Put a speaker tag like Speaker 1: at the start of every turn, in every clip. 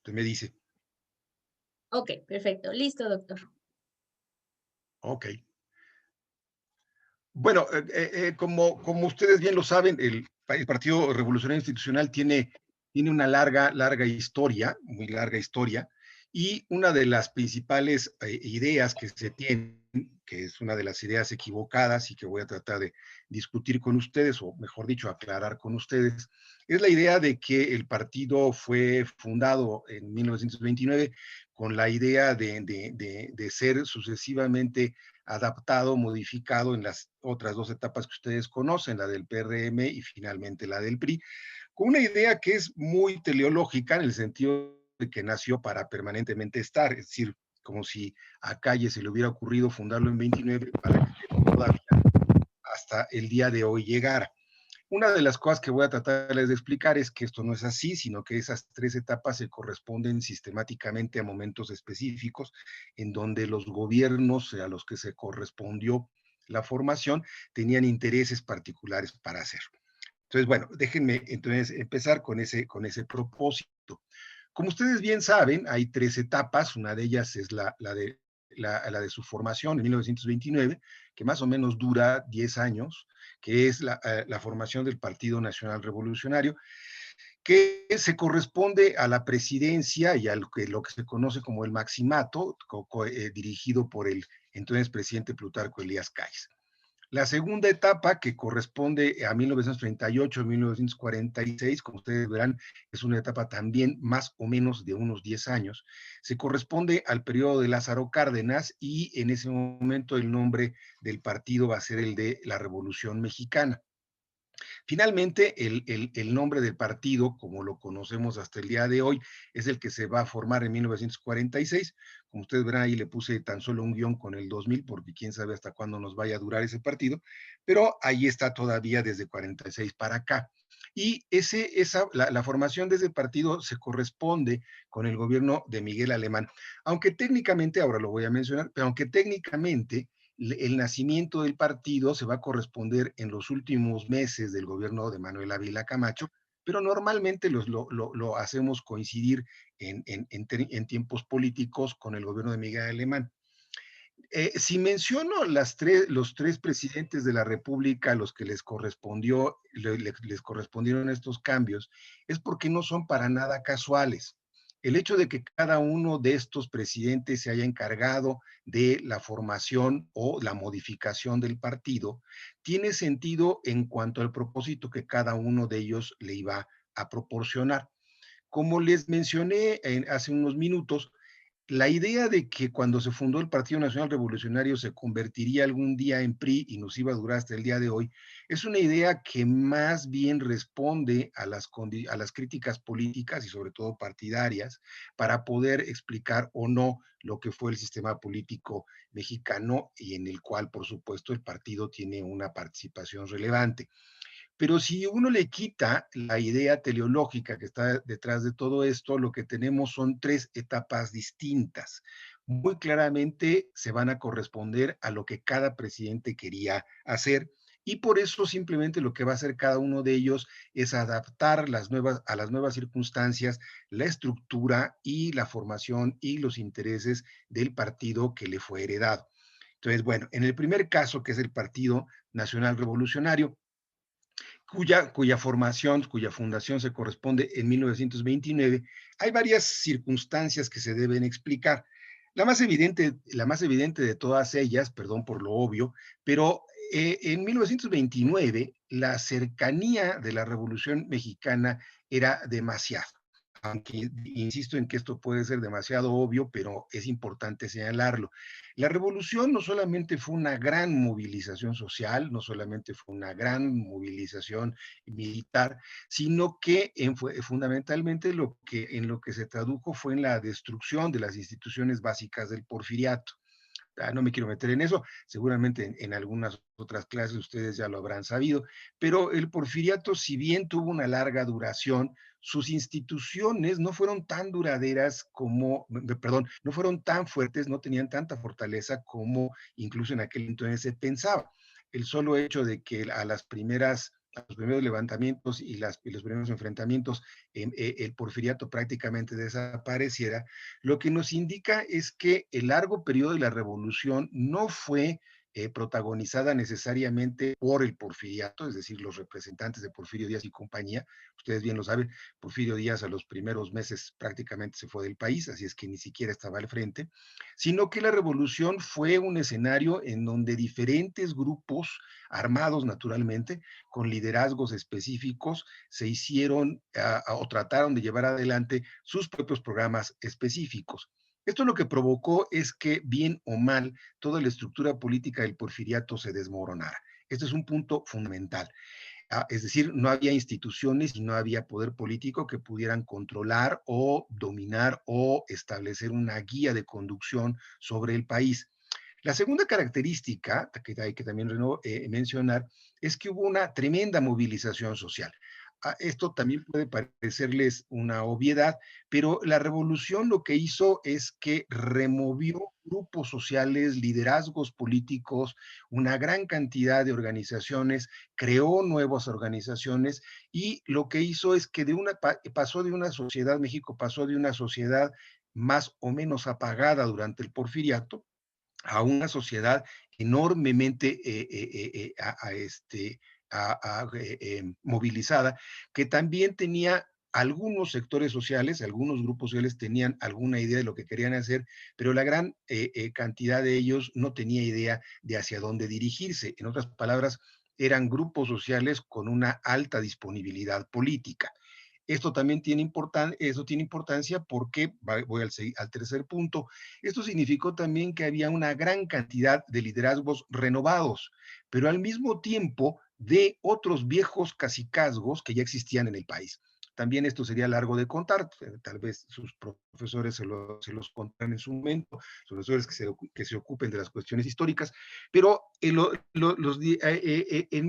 Speaker 1: Usted me dice,
Speaker 2: Ok, perfecto. Listo, doctor.
Speaker 1: ok. Bueno, como ustedes bien lo saben, el Partido Revolucionario Institucional tiene una larga historia, muy larga historia, y una de las principales ideas que se tienen, que es una de las ideas equivocadas y que voy a tratar de discutir con ustedes, o mejor dicho, aclarar con ustedes, es la idea de que el partido fue fundado en 1929 con la idea de ser sucesivamente adaptado, modificado en las otras dos etapas que ustedes conocen, la del PRM y finalmente la del PRI, con una idea que es muy teleológica en el sentido de que nació para permanentemente estar, es decir, como si a Calle se le hubiera ocurrido fundarlo en 29 para que todavía hasta el día de hoy llegara. Una de las cosas que voy a tratarles de explicar es que esto no es así, sino que esas tres etapas se corresponden sistemáticamente a momentos específicos en donde los gobiernos a los que se correspondió la formación tenían intereses particulares para hacerlo. Entonces, bueno, déjenme entonces empezar con ese propósito. Como ustedes bien saben, hay tres etapas, una de ellas es la de su formación en 1929, que más o menos dura 10 años, que es la formación del Partido Nacional Revolucionario, que se corresponde a la presidencia y a lo que se conoce como el maximato, dirigido por el entonces presidente Plutarco Elías Calles. La segunda etapa, que corresponde a 1938-1946, como ustedes verán, es una etapa también más o menos de unos 10 años, se corresponde al periodo de Lázaro Cárdenas y en ese momento el nombre del partido va a ser el de la Revolución Mexicana. Finalmente, el nombre del partido, como lo conocemos hasta el día de hoy, es el que se va a formar en 1946. Como ustedes verán, ahí le puse tan solo un guión con el 2000, porque quién sabe hasta cuándo nos vaya a durar ese partido, pero ahí está todavía desde 46 para acá. Y la formación de ese partido se corresponde con el gobierno de Miguel Alemán. Aunque técnicamente, ahora lo voy a mencionar, pero aunque técnicamente el nacimiento del partido se va a corresponder en los últimos meses del gobierno de Manuel Ávila Camacho, pero normalmente lo hacemos coincidir en tiempos políticos con el gobierno de Miguel Alemán. Si menciono los tres presidentes de la República a los que les correspondieron estos cambios, es porque no son para nada casuales. El hecho de que cada uno de estos presidentes se haya encargado de la formación o la modificación del partido tiene sentido en cuanto al propósito que cada uno de ellos le iba a proporcionar. Como les mencioné hace unos minutos, la idea de que cuando se fundó el Partido Nacional Revolucionario se convertiría algún día en PRI y nos iba a durar hasta el día de hoy, es una idea que más bien responde a las críticas políticas y sobre todo partidarias para poder explicar o no lo que fue el sistema político mexicano y en el cual, por supuesto, el partido tiene una participación relevante. Pero si uno le quita la idea teleológica que está detrás de todo esto, lo que tenemos son tres etapas distintas. Muy claramente se van a corresponder a lo que cada presidente quería hacer y por eso simplemente lo que va a hacer cada uno de ellos es adaptar a las nuevas circunstancias la estructura y la formación y los intereses del partido que le fue heredado. Entonces, bueno, en el primer caso, que es el Partido Nacional Revolucionario, cuya fundación se corresponde en 1929, hay varias circunstancias que se deben explicar. La más evidente de todas ellas, perdón por lo obvio, pero en 1929 la cercanía de la Revolución Mexicana era demasiado. Aunque insisto en que esto puede ser demasiado obvio, pero es importante señalarlo. La revolución no solamente fue una gran movilización social, no solamente fue una gran movilización militar, sino que fundamentalmente en lo que se tradujo fue en la destrucción de las instituciones básicas del porfiriato. No me quiero meter en eso, seguramente en algunas otras clases ustedes ya lo habrán sabido, pero el porfiriato, si bien tuvo una larga duración, sus instituciones no fueron tan duraderas como, perdón, no fueron tan fuertes, no tenían tanta fortaleza como incluso en aquel entonces se pensaba. El solo hecho de que a las primeras a los primeros levantamientos y los primeros enfrentamientos, el porfiriato prácticamente desapareciera, lo que nos indica es que el largo periodo de la revolución no fue protagonizada necesariamente por el porfiriato, es decir, los representantes de Porfirio Díaz y compañía. Ustedes bien lo saben, Porfirio Díaz a los primeros meses prácticamente se fue del país, así es que ni siquiera estaba al frente, sino que la revolución fue un escenario en donde diferentes grupos armados naturalmente, con liderazgos específicos, se hicieron o trataron de llevar adelante sus propios programas específicos. Esto lo que provocó es que, bien o mal, toda la estructura política del porfiriato se desmoronara. Este es un punto fundamental. Es decir, no había instituciones y no había poder político que pudieran controlar o dominar o establecer una guía de conducción sobre el país. La segunda característica que hay que también mencionar es que hubo una tremenda movilización social. Esto también puede parecerles una obviedad, pero la revolución lo que hizo es que removió grupos sociales, liderazgos políticos, una gran cantidad de organizaciones, creó nuevas organizaciones y lo que hizo es que pasó de una sociedad, México pasó de una sociedad más o menos apagada durante el porfiriato, a una sociedad enormemente movilizada, que también tenía algunos sectores sociales, algunos grupos sociales tenían alguna idea de lo que querían hacer, pero la gran cantidad de ellos no tenía idea de hacia dónde dirigirse. En otras palabras, eran grupos sociales con una alta disponibilidad política. Esto también eso tiene importancia porque, voy al tercer punto, esto significó también que había una gran cantidad de liderazgos renovados, pero al mismo tiempo de otros viejos cacicazgos que ya existían en el país. También esto sería largo de contar, tal vez sus profesores se los contarán en su momento, profesores que se ocupen de las cuestiones históricas, pero en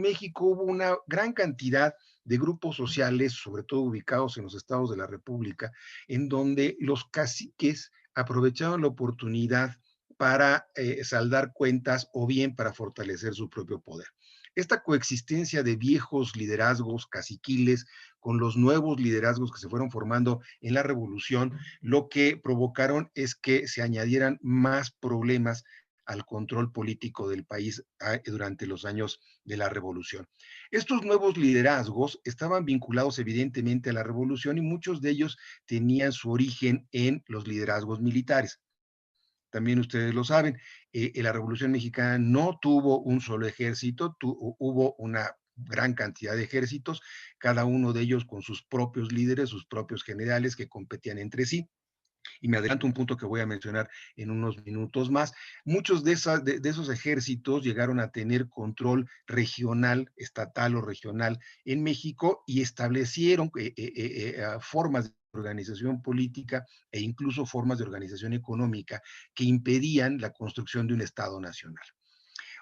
Speaker 1: México hubo una gran cantidad de grupos sociales, sobre todo ubicados en los estados de la República, en donde los caciques aprovechaban la oportunidad para saldar cuentas o bien para fortalecer su propio poder. Esta coexistencia de viejos liderazgos caciquiles con los nuevos liderazgos que se fueron formando en la revolución, lo que provocaron es que se añadieran más problemas al control político del país durante los años de la revolución. Estos nuevos liderazgos estaban vinculados evidentemente a la revolución y muchos de ellos tenían su origen en los liderazgos militares. También ustedes lo saben, la Revolución Mexicana no tuvo un solo ejército, hubo una gran cantidad de ejércitos, cada uno de ellos con sus propios líderes, sus propios generales que competían entre sí. Y me adelanto un punto que voy a mencionar en unos minutos más. Muchos de esos ejércitos llegaron a tener control regional, estatal o regional en México y establecieron formas de organización política e incluso formas de organización económica que impedían la construcción de un Estado nacional.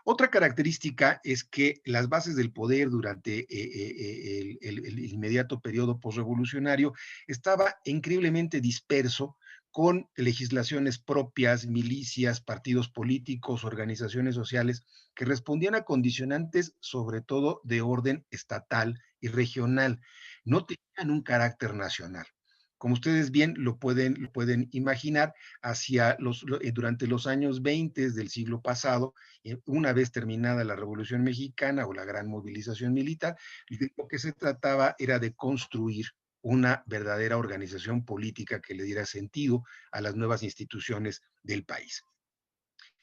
Speaker 1: Otra característica es que las bases del poder durante el inmediato periodo postrevolucionario estaba increíblemente disperso con legislaciones propias, milicias, partidos políticos, organizaciones sociales que respondían a condicionantes sobre todo de orden estatal y regional. No tenían un carácter nacional. Como ustedes bien lo pueden imaginar, durante los años 20 del siglo pasado, una vez terminada la Revolución Mexicana o la gran movilización militar, lo que se trataba era de construir una verdadera organización política que le diera sentido a las nuevas instituciones del país.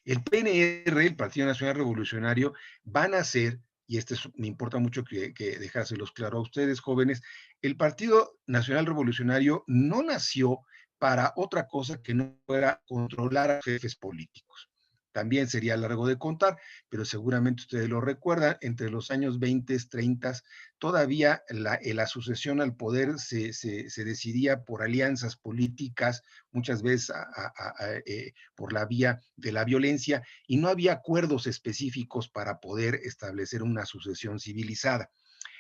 Speaker 1: El PNR, el Partido Nacional Revolucionario, van a ser, y me importa mucho que dejárselos claro a ustedes, jóvenes, el Partido Nacional Revolucionario no nació para otra cosa que no fuera controlar a jefes políticos. También sería largo de contar, pero seguramente ustedes lo recuerdan, entre los años 20, 30, todavía la sucesión al poder se decidía por alianzas políticas, muchas veces por la vía de la violencia, y no había acuerdos específicos para poder establecer una sucesión civilizada.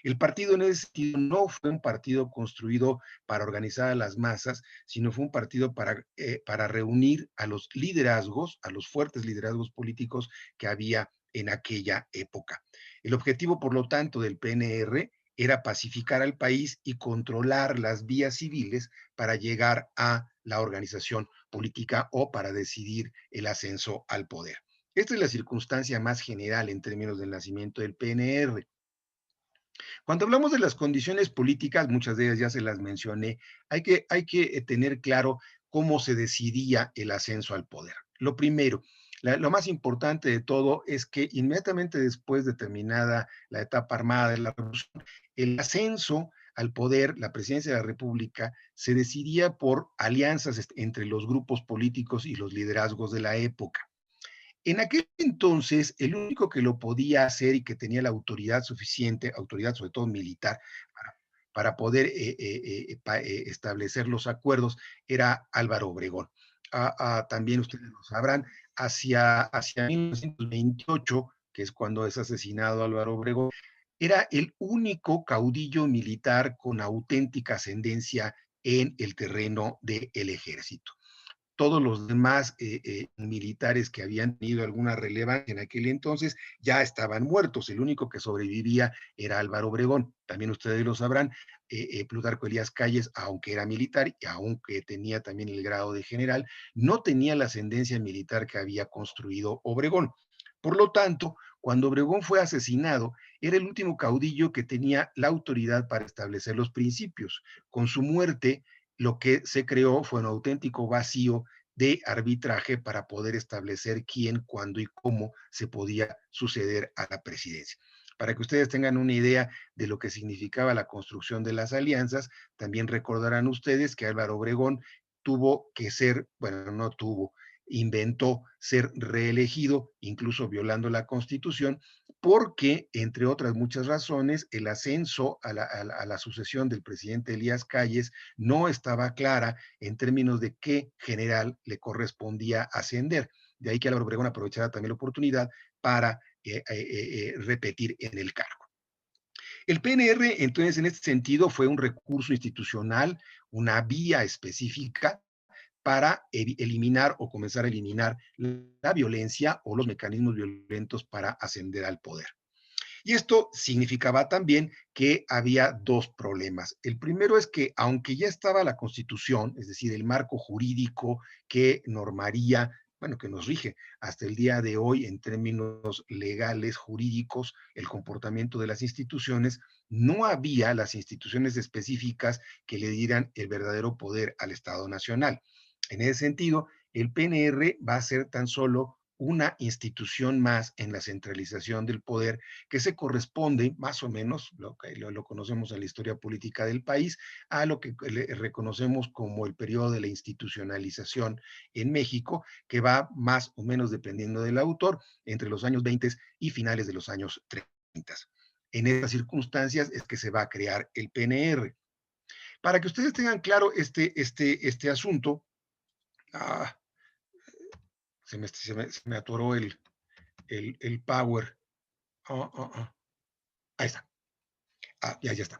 Speaker 1: El partido en ese sentido no fue un partido construido para organizar a las masas, sino fue un partido para reunir a los liderazgos, a los fuertes liderazgos políticos que había en aquella época. El objetivo, por lo tanto, del PNR era pacificar al país y controlar las vías civiles para llegar a la organización política o para decidir el ascenso al poder. Esta es la circunstancia más general en términos del nacimiento del PNR. Cuando hablamos de las condiciones políticas, muchas de ellas ya se las mencioné, hay que tener claro cómo se decidía el ascenso al poder. Lo primero, lo más importante de todo es que inmediatamente después de terminada la etapa armada de la revolución, el ascenso al poder, la presidencia de la República, se decidía por alianzas entre los grupos políticos y los liderazgos de la época. En aquel entonces, el único que lo podía hacer y que tenía la autoridad suficiente, autoridad sobre todo militar, para poder establecer los acuerdos, era Álvaro Obregón. También ustedes lo sabrán, hacia 1928, que es cuando es asesinado Álvaro Obregón, era el único caudillo militar con auténtica ascendencia en el terreno del ejército. Todos los demás militares que habían tenido alguna relevancia en aquel entonces ya estaban muertos. El único que sobrevivía era Álvaro Obregón. También ustedes lo sabrán, Plutarco Elías Calles, aunque era militar y aunque tenía también el grado de general, no tenía la ascendencia militar que había construido Obregón. Por lo tanto, cuando Obregón fue asesinado, era el último caudillo que tenía la autoridad para establecer los principios. Con su muerte, lo que se creó fue un auténtico vacío de arbitraje para poder establecer quién, cuándo y cómo se podía suceder a la presidencia. Para que ustedes tengan una idea de lo que significaba la construcción de las alianzas, también recordarán ustedes que Álvaro Obregón tuvo que ser, bueno, no tuvo, inventó ser reelegido, incluso violando la Constitución, porque, entre otras muchas razones, el ascenso a la sucesión del presidente Elías Calles no estaba clara en términos de qué general le correspondía ascender. De ahí que Álvaro Obregón aprovechara también la oportunidad para repetir en el cargo. El PNR, entonces, en este sentido, fue un recurso institucional, una vía específica para eliminar o comenzar a eliminar la violencia o los mecanismos violentos para ascender al poder. Y esto significaba también que había dos problemas. El primero es que, aunque ya estaba la Constitución, es decir, el marco jurídico que normaría, bueno, que nos rige hasta el día de hoy en términos legales, jurídicos, el comportamiento de las instituciones, no había las instituciones específicas que le dieran el verdadero poder al Estado Nacional. En ese sentido, el PNR va a ser tan solo una institución más en la centralización del poder que se corresponde más o menos, lo conocemos en la historia política del país, a lo que reconocemos como el periodo de la institucionalización en México, que va más o menos, dependiendo del autor, entre los años 20 y finales de los años 30. En estas circunstancias es que se va a crear el PNR. Para que ustedes tengan claro este asunto, ah, se me atoró el power. Ahí está. Ya está.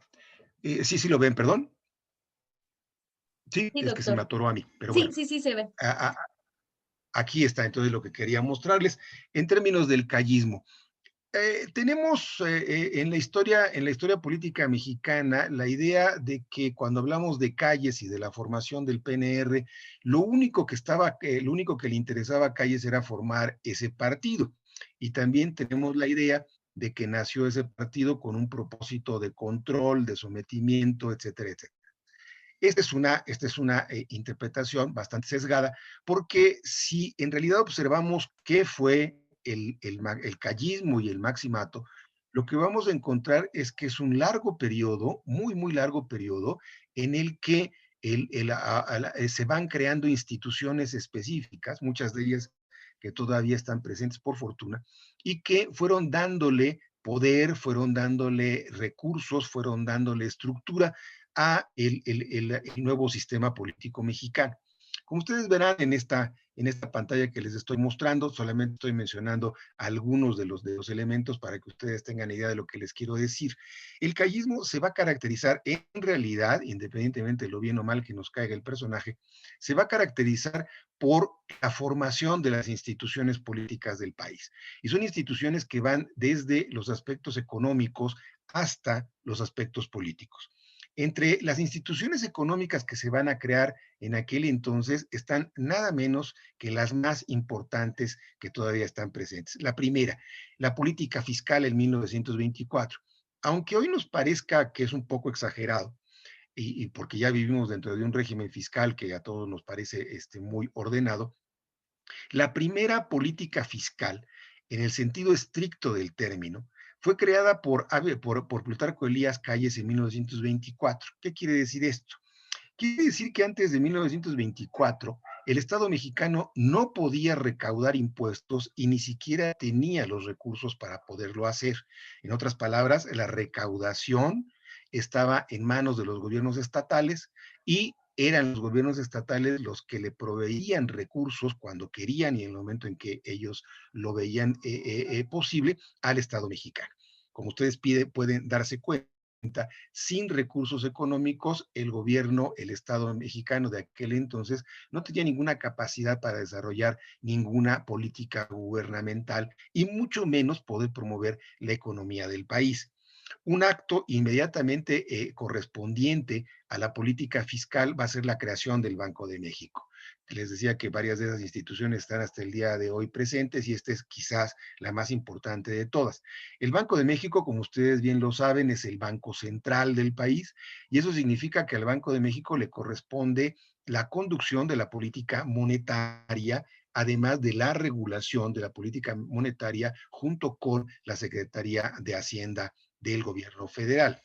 Speaker 1: Sí lo ven, perdón. Sí,
Speaker 2: Sí,
Speaker 1: es que se me
Speaker 2: doctor.
Speaker 1: atoró a mí, pero
Speaker 2: Sí,
Speaker 1: bueno,
Speaker 2: sí, sí se ve.
Speaker 1: a- a- aquí está entonces lo que quería mostrarles en términos del callismo. Tenemos en la historia política mexicana la idea de que cuando hablamos de Calles y de la formación del PNR, lo único que le interesaba a Calles era formar ese partido. Y también tenemos la idea de que nació ese partido con un propósito de control, de sometimiento, etcétera, etcétera. Esta es una interpretación bastante sesgada, porque si en realidad observamos qué fue el callismo y el maximato, lo que vamos a encontrar es que es un largo periodo, muy, muy largo periodo, en el que se van creando instituciones específicas, muchas de ellas que todavía están presentes por fortuna, y que fueron dándole poder, fueron dándole recursos, fueron dándole estructura a el nuevo sistema político mexicano. Como ustedes verán en esta pantalla que les estoy mostrando, solamente estoy mencionando algunos de los elementos para que ustedes tengan idea de lo que les quiero decir. El callismo se va a caracterizar en realidad, independientemente de lo bien o mal que nos caiga el personaje, se va a caracterizar por la formación de las instituciones políticas del país. Y son instituciones que van desde los aspectos económicos hasta los aspectos políticos. Entre las instituciones económicas que se van a crear en aquel entonces están nada menos que las más importantes que todavía están presentes. La primera, la política fiscal en 1924. Aunque hoy nos parezca que es un poco exagerado, y porque ya vivimos dentro de un régimen fiscal que a todos nos parece muy ordenado, la primera política fiscal, en el sentido estricto del término, fue creada por Plutarco Elías Calles en 1924. ¿Qué quiere decir esto? Quiere decir que antes de 1924 el Estado mexicano no podía recaudar impuestos y ni siquiera tenía los recursos para poderlo hacer. En otras palabras, la recaudación estaba en manos de los gobiernos estatales y eran los gobiernos estatales los que le proveían recursos cuando querían y en el momento en que ellos lo veían posible al Estado mexicano. Como ustedes pueden darse cuenta, sin recursos económicos, el gobierno, el Estado mexicano de aquel entonces, no tenía ninguna capacidad para desarrollar ninguna política gubernamental y mucho menos poder promover la economía del país. Un acto inmediatamente correspondiente a la política fiscal va a ser la creación del Banco de México. Les decía que varias de esas instituciones están hasta el día de hoy presentes y esta es quizás la más importante de todas. El Banco de México, como ustedes bien lo saben, es el banco central del país y eso significa que al Banco de México le corresponde la conducción de la política monetaria, además de la regulación de la política monetaria junto con la Secretaría de Hacienda del gobierno federal.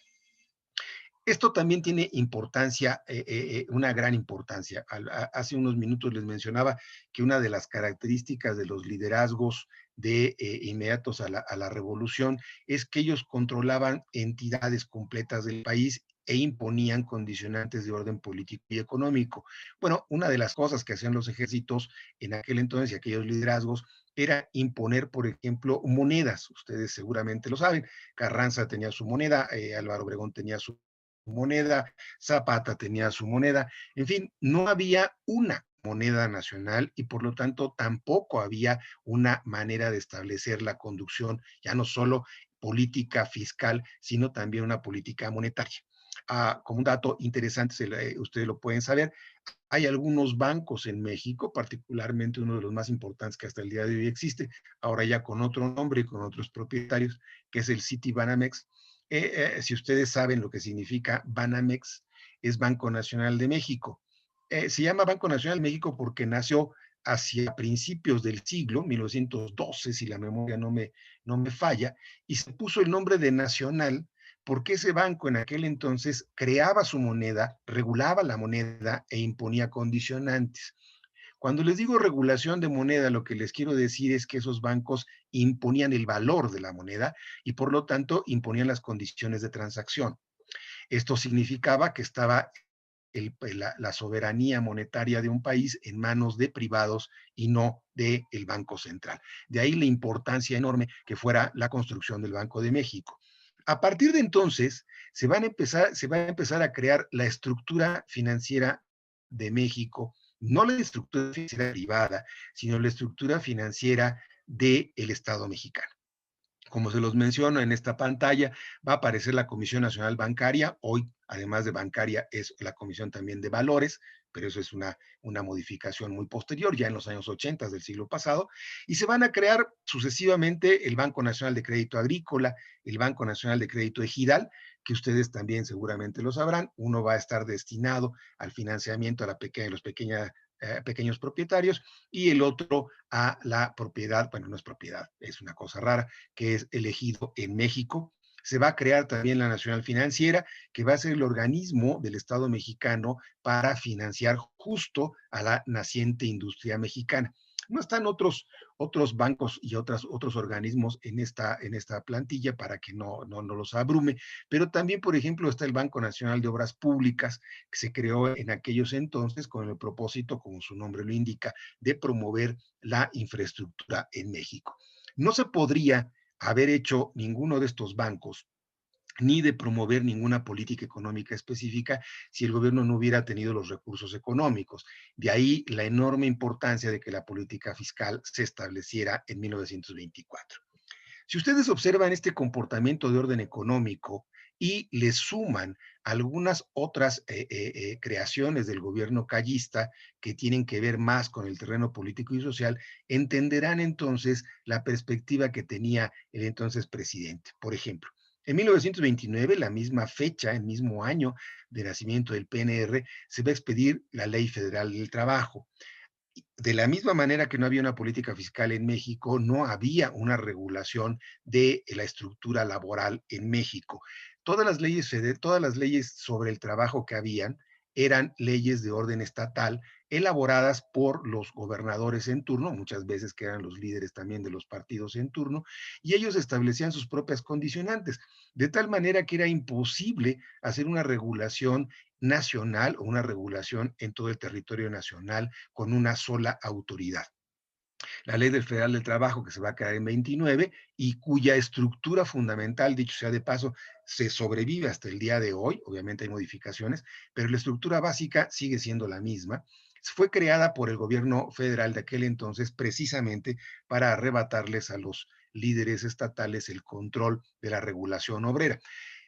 Speaker 1: Esto también tiene importancia, una gran importancia. Hace unos minutos les mencionaba que una de las características de los liderazgos de inmediatos a la revolución es que ellos controlaban entidades completas del país e imponían condicionantes de orden político y económico. Bueno, una de las cosas que hacían los ejércitos en aquel entonces y aquellos liderazgos era imponer, por ejemplo, monedas. Ustedes seguramente lo saben. Carranza tenía su moneda, Álvaro Obregón tenía su moneda, Zapata tenía su moneda, en fin, no había una moneda nacional y por lo tanto tampoco había una manera de establecer la conducción, ya no solo política fiscal, sino también una política monetaria. Como un dato interesante, ustedes lo pueden saber, hay algunos bancos en México, particularmente uno de los más importantes que hasta el día de hoy existe, ahora ya con otro nombre y con otros propietarios, que es el Citibanamex. Si ustedes saben lo que significa Banamex, es Banco Nacional de México. Se llama Banco Nacional de México porque nació hacia principios del siglo, 1912, si la memoria no me falla, y se puso el nombre de Nacional porque ese banco en aquel entonces creaba su moneda, regulaba la moneda e imponía condicionantes. Cuando les digo regulación de moneda, lo que les quiero decir es que esos bancos imponían el valor de la moneda y por lo tanto imponían las condiciones de transacción. Esto significaba que estaba la soberanía monetaria de un país en manos de privados y no del Banco Central. De ahí la importancia enorme que fuera la construcción del Banco de México. A partir de entonces, se va a empezar a crear la estructura financiera de México, no la estructura financiera privada, sino la estructura financiera del Estado mexicano. Como se los menciono en esta pantalla, va a aparecer la Comisión Nacional Bancaria. Hoy, además de bancaria, es la Comisión también de Valores, pero eso es una modificación muy posterior, ya en los años 80 del siglo pasado. Y se van a crear sucesivamente el Banco Nacional de Crédito Agrícola, el Banco Nacional de Crédito Ejidal, que ustedes también seguramente lo sabrán. Uno va a estar destinado al financiamiento a los pequeños propietarios y el otro a la propiedad, bueno, no es propiedad, es una cosa rara, que es elegido en México. Se va a crear también la Nacional Financiera, que va a ser el organismo del Estado mexicano para financiar justo a la naciente industria mexicana. No están otros bancos y otros organismos en esta plantilla para que no los abrume, pero también, por ejemplo, está el Banco Nacional de Obras Públicas, que se creó en aquellos entonces con el propósito, como su nombre lo indica, de promover la infraestructura en México. No se podría haber hecho ninguno de estos bancos ni de promover ninguna política económica específica si el gobierno no hubiera tenido los recursos económicos. De ahí la enorme importancia de que la política fiscal se estableciera en 1924. Si ustedes observan este comportamiento de orden económico y le suman algunas otras creaciones del gobierno callista que tienen que ver más con el terreno político y social, entenderán entonces la perspectiva que tenía el entonces presidente. Por ejemplo, en 1929, la misma fecha, el mismo año de nacimiento del PNR, se va a expedir la Ley Federal del Trabajo. De la misma manera que no había una política fiscal en México, no había una regulación de la estructura laboral en México. Todas las leyes sobre el trabajo que habían eran leyes de orden estatal elaboradas por los gobernadores en turno, muchas veces que eran los líderes también de los partidos en turno, y ellos establecían sus propias condicionantes, de tal manera que era imposible hacer una regulación nacional o una regulación en todo el territorio nacional con una sola autoridad. La Ley del Federal del Trabajo, que se va a crear en 29 y cuya estructura fundamental, dicho sea de paso, se sobrevive hasta el día de hoy, obviamente hay modificaciones, pero la estructura básica sigue siendo la misma, fue creada por el gobierno federal de aquel entonces precisamente para arrebatarles a los líderes estatales el control de la regulación obrera.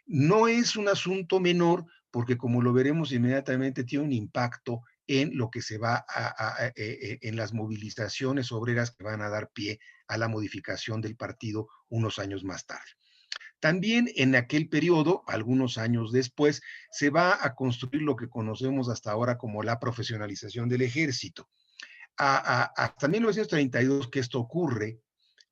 Speaker 1: No es un asunto menor porque, como lo veremos inmediatamente, tiene un impacto en lo que se va en las movilizaciones obreras que van a dar pie a la modificación del partido unos años más tarde. También en aquel periodo, algunos años después, se va a construir lo que conocemos hasta ahora como la profesionalización del ejército. Hasta 1932 que esto ocurre,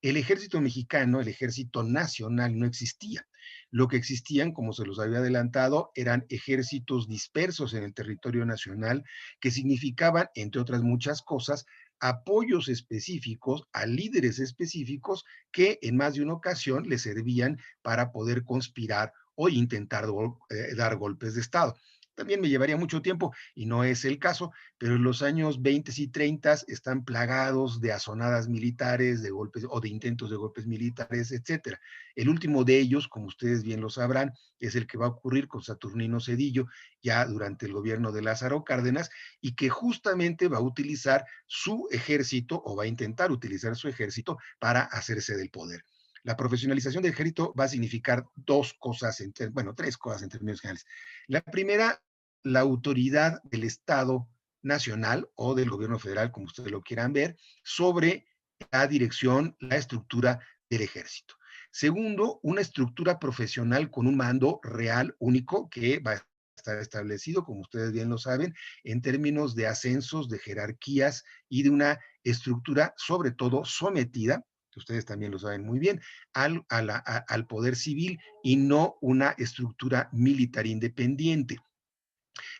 Speaker 1: el ejército mexicano, el ejército nacional, no existía. Lo que existían, como se los había adelantado, eran ejércitos dispersos en el territorio nacional que significaban, entre otras muchas cosas, apoyos específicos a líderes específicos que en más de una ocasión le servían para poder conspirar o intentar dar golpes de Estado. También me llevaría mucho tiempo y no es el caso, pero en los años 20 y 30 están plagados de azonadas militares, de golpes o de intentos de golpes militares, etcétera. El último de ellos, como ustedes bien lo sabrán, es el que va a ocurrir con Saturnino Cedillo ya durante el gobierno de Lázaro Cárdenas y que justamente va a utilizar su ejército o va a intentar utilizar su ejército para hacerse del poder. La profesionalización del ejército va a significar tres cosas en términos generales. La primera, la autoridad del Estado nacional o del gobierno federal, como ustedes lo quieran ver, sobre la dirección, la estructura del ejército. Segundo, una estructura profesional con un mando real único que va a estar establecido, como ustedes bien lo saben, en términos de ascensos, de jerarquías y de una estructura sobre todo sometida, que ustedes también lo saben muy bien, al poder civil y no una estructura militar independiente.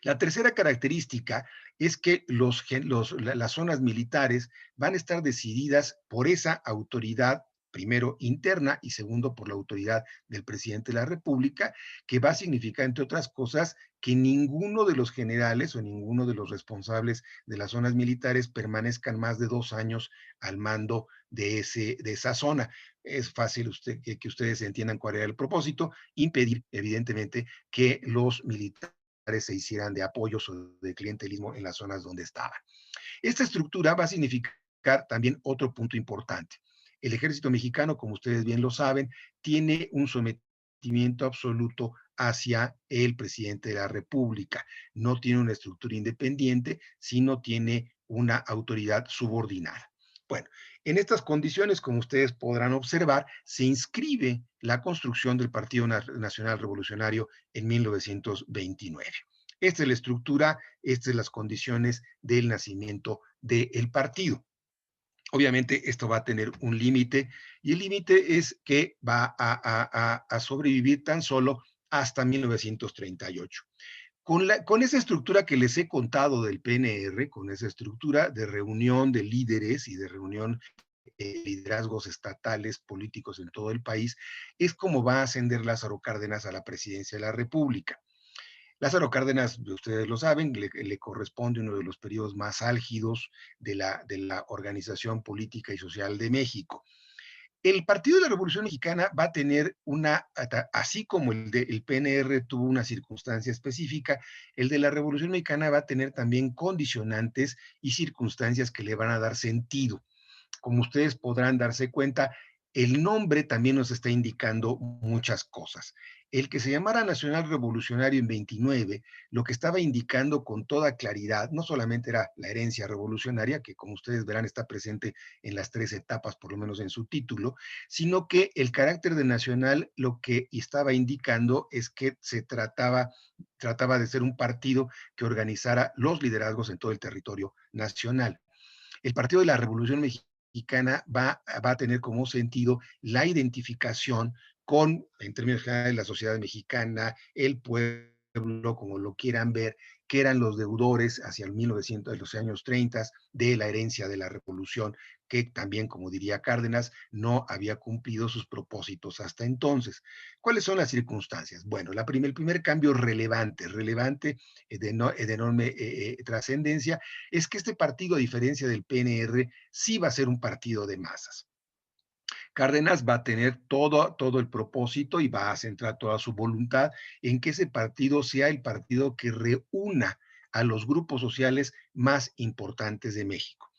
Speaker 1: La tercera característica es que las zonas militares van a estar decididas por esa autoridad, primero interna y segundo por la autoridad del presidente de la República, que va a significar, entre otras cosas, que ninguno de los generales o ninguno de los responsables de las zonas militares permanezcan más de 2 años al mando de esa zona. Es fácil que ustedes entiendan cuál era el propósito, impedir, evidentemente, que los militares se hicieran de apoyos o de clientelismo en las zonas donde estaban. Esta estructura va a significar también otro punto importante. El ejército mexicano, como ustedes bien lo saben, tiene un sometimiento absoluto hacia el presidente de la República. No tiene una estructura independiente, sino tiene una autoridad subordinada. Bueno, en estas condiciones, como ustedes podrán observar, se inscribe la construcción del Partido Nacional Revolucionario en 1929. Esta es la estructura, estas son las condiciones del nacimiento del partido. Obviamente esto va a tener un límite y el límite es que va a sobrevivir tan solo hasta 1938. Con esa estructura que les he contado del PNR, con esa estructura de reunión de líderes y de reunión liderazgos estatales, políticos en todo el país, es como va a ascender Lázaro Cárdenas a la presidencia de la República. Lázaro Cárdenas, ustedes lo saben, le corresponde uno de los periodos más álgidos de la organización política y social de México. El Partido de la Revolución Mexicana va a tener así como el PNR tuvo una circunstancia específica, el de la Revolución Mexicana va a tener también condicionantes y circunstancias que le van a dar sentido. Como ustedes podrán darse cuenta, el nombre también nos está indicando muchas cosas. El que se llamara Nacional Revolucionario en 29, lo que estaba indicando con toda claridad, no solamente era la herencia revolucionaria, que como ustedes verán está presente en las tres etapas, por lo menos en su título, sino que el carácter de nacional lo que estaba indicando es que trataba de ser un partido que organizara los liderazgos en todo el territorio nacional. El Partido de la Revolución Mexicana va a tener como sentido la identificación con, en términos generales, la sociedad mexicana, el pueblo, como lo quieran ver, que eran los deudores hacia el 1900, de los años 30, de la herencia de la revolución, que también, como diría Cárdenas, no había cumplido sus propósitos hasta entonces. ¿Cuáles son las circunstancias? Bueno, el primer cambio relevante de enorme trascendencia, es que este partido, a diferencia del PNR, sí va a ser un partido de masas. Cárdenas va a tener todo el propósito y va a centrar toda su voluntad en que ese partido sea el partido que reúna a los grupos sociales más importantes de México.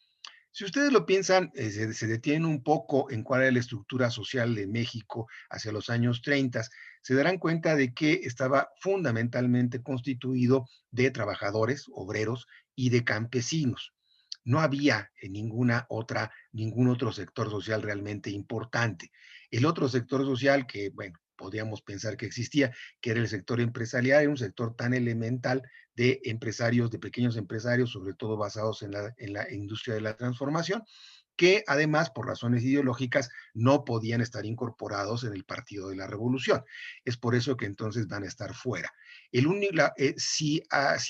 Speaker 1: Si ustedes lo piensan, se detienen un poco en cuál era la estructura social de México hacia los años 30, se darán cuenta de que estaba fundamentalmente constituido de trabajadores, obreros y de campesinos. No había en ningún otro sector social realmente importante. El otro sector social que, bueno, podríamos pensar que existía, que era el sector empresarial, era un sector tan elemental de empresarios, de pequeños empresarios, sobre todo basados en la industria de la transformación, que además, por razones ideológicas, no podían estar incorporados en el Partido de la Revolución. Es por eso que entonces van a estar fuera. Si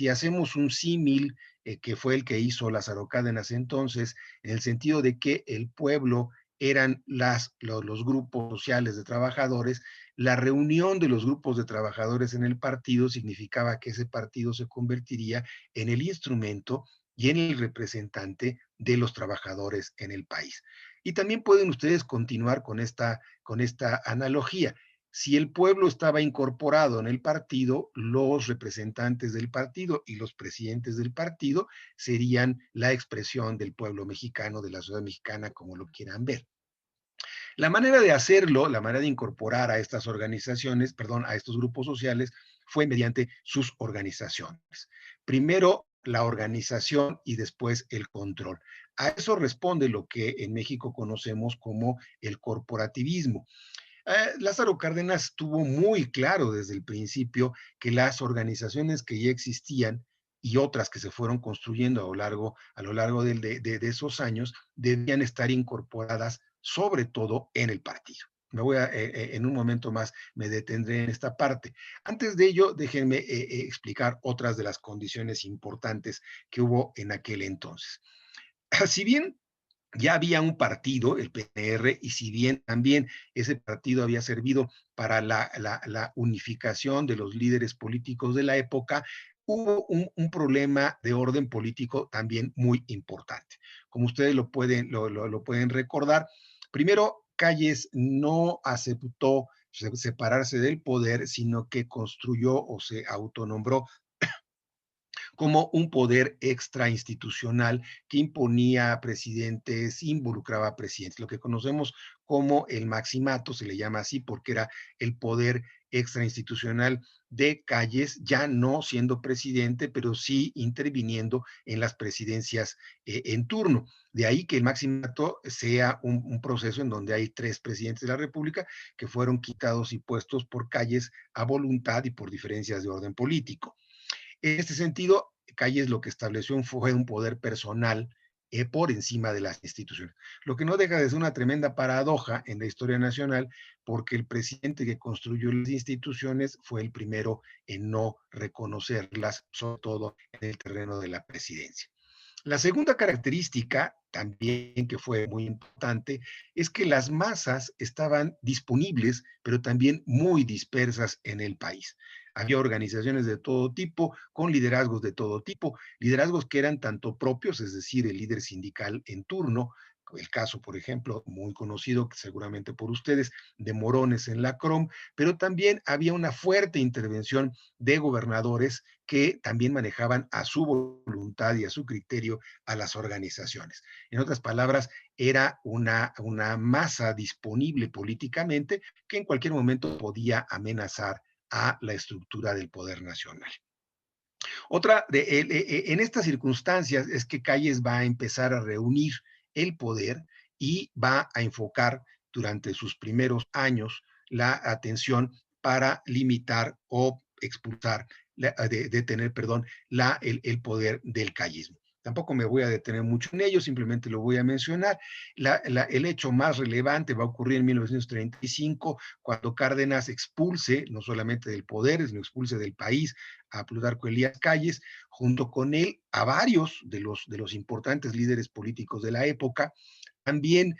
Speaker 1: hacemos un símil, que fue el que hizo Lázaro Cárdenas entonces, en el sentido de que el pueblo eran los grupos sociales de trabajadores, la reunión de los grupos de trabajadores en el partido significaba que ese partido se convertiría en el instrumento y en el representante de los trabajadores en el país. Y también pueden ustedes continuar con esta analogía. Si el pueblo estaba incorporado en el partido, los representantes del partido y los presidentes del partido serían la expresión del pueblo mexicano, de la sociedad mexicana, como lo quieran ver. La manera de hacerlo, la manera de incorporar a estas organizaciones, perdón, a estos grupos sociales, fue mediante sus organizaciones. Primero la organización y después el control. A eso responde lo que en México conocemos como el corporativismo. Lázaro Cárdenas tuvo muy claro desde el principio que las organizaciones que ya existían y otras que se fueron construyendo a lo largo de esos años debían estar incorporadas sobre todo en el partido. En un momento más me detendré en esta parte. Antes de ello, déjenme explicar otras de las condiciones importantes que hubo en aquel entonces. Si bien ya había un partido, el PNR, y si bien también ese partido había servido para la unificación de los líderes políticos de la época, hubo un problema de orden político también muy importante. Como ustedes lo pueden recordar, primero Calles no aceptó separarse del poder, sino que construyó o se autonombró como un poder extrainstitucional que imponía a presidentes, involucraba a presidentes, lo que conocemos como el maximato, se le llama así porque era el poder extrainstitucional de Calles, ya no siendo presidente, pero sí interviniendo en las presidencias en turno. De ahí que el maximato sea un proceso en donde hay tres presidentes de la República que fueron quitados y puestos por Calles a voluntad y por diferencias de orden político. En este sentido, Calles lo que estableció fue un poder personal por encima de las instituciones. Lo que no deja de ser una tremenda paradoja en la historia nacional, porque el presidente que construyó las instituciones fue el primero en no reconocerlas, sobre todo en el terreno de la presidencia. La segunda característica, también que fue muy importante, es que las masas estaban disponibles, pero también muy dispersas en el país. Había organizaciones de todo tipo, con liderazgos de todo tipo, liderazgos que eran tanto propios, es decir, el líder sindical en turno, el caso, por ejemplo, muy conocido seguramente por ustedes, de Morones en la CROM, pero también había una fuerte intervención de gobernadores que también manejaban a su voluntad y a su criterio a las organizaciones. En otras palabras, era una masa disponible políticamente que en cualquier momento podía amenazar a la estructura del poder nacional. En estas circunstancias es que Calles va a empezar a reunir el poder y va a enfocar durante sus primeros años la atención para limitar o expulsar, detener, perdón, el poder del callismo. Tampoco me voy a detener mucho en ello, simplemente lo voy a mencionar. El hecho más relevante va a ocurrir en 1935, cuando Cárdenas expulse, no solamente del poder, sino expulse del país a Plutarco Elías Calles, junto con él a varios de los importantes líderes políticos de la época. También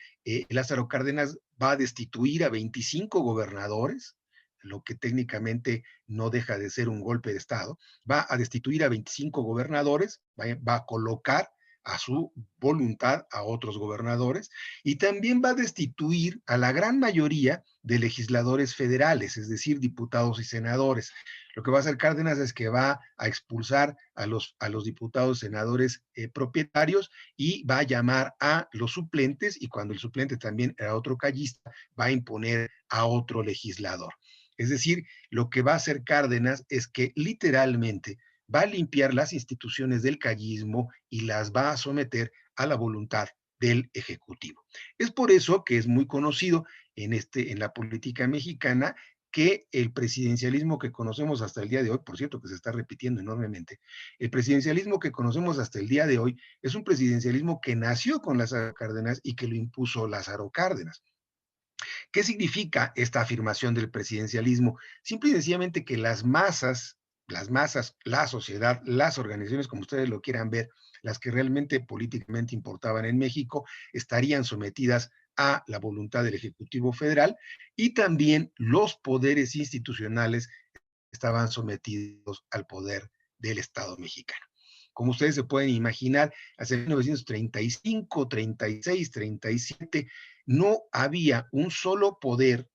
Speaker 1: Lázaro Cárdenas va a destituir a 25 gobernadores, lo que técnicamente no deja de ser un golpe de Estado. Va a destituir a 25 gobernadores, va a colocar a su voluntad a otros gobernadores y también va a destituir a la gran mayoría de legisladores federales, es decir, diputados y senadores. Lo que va a hacer Cárdenas es que va a expulsar a los diputados, senadores propietarios y va a llamar a los suplentes, y cuando el suplente también era otro callista, va a imponer a otro legislador. Es decir, lo que va a hacer Cárdenas es que literalmente va a limpiar las instituciones del callismo y las va a someter a la voluntad del Ejecutivo. Es por eso que es muy conocido en la política mexicana que el presidencialismo que conocemos hasta el día de hoy, por cierto que se está repitiendo enormemente, el presidencialismo que conocemos hasta el día de hoy es un presidencialismo que nació con Lázaro Cárdenas y que lo impuso Lázaro Cárdenas. ¿Qué significa esta afirmación del presidencialismo? Simple y sencillamente que las masas, la sociedad, las organizaciones, como ustedes lo quieran ver, las que realmente políticamente importaban en México, estarían sometidas a la voluntad del Ejecutivo Federal y también los poderes institucionales estaban sometidos al poder del Estado mexicano. Como ustedes se pueden imaginar, hacia 1935, 36, 37, no había un solo poder,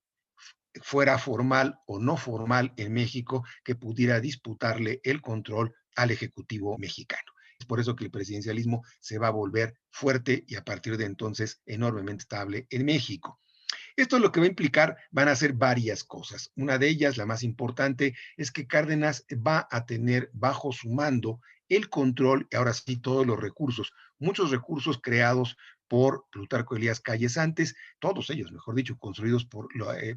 Speaker 1: fuera formal o no formal en México, que pudiera disputarle el control al Ejecutivo mexicano. Es por eso que el presidencialismo se va a volver fuerte y a partir de entonces enormemente estable en México. Esto lo que va a implicar van a ser varias cosas. Una de ellas, la más importante, es que Cárdenas va a tener bajo su mando el control, y ahora sí, todos los recursos, muchos recursos creados por Plutarco Elías Calles antes, todos ellos, mejor dicho, construidos por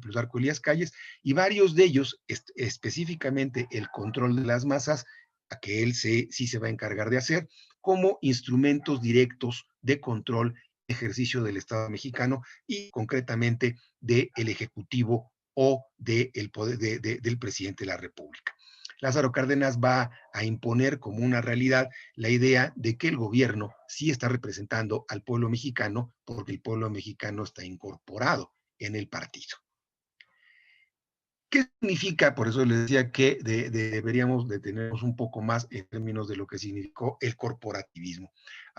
Speaker 1: Plutarco Elías Calles, y varios de ellos, específicamente el control de las masas, a que él sí se va a encargar de hacer, como instrumentos directos de control, ejercicio del Estado mexicano y concretamente del Ejecutivo o poder, del presidente de la República. Lázaro Cárdenas va a imponer como una realidad la idea de que el gobierno sí está representando al pueblo mexicano porque el pueblo mexicano está incorporado en el partido. ¿Qué significa? Por eso les decía que deberíamos detenernos un poco más en términos de lo que significó el corporativismo.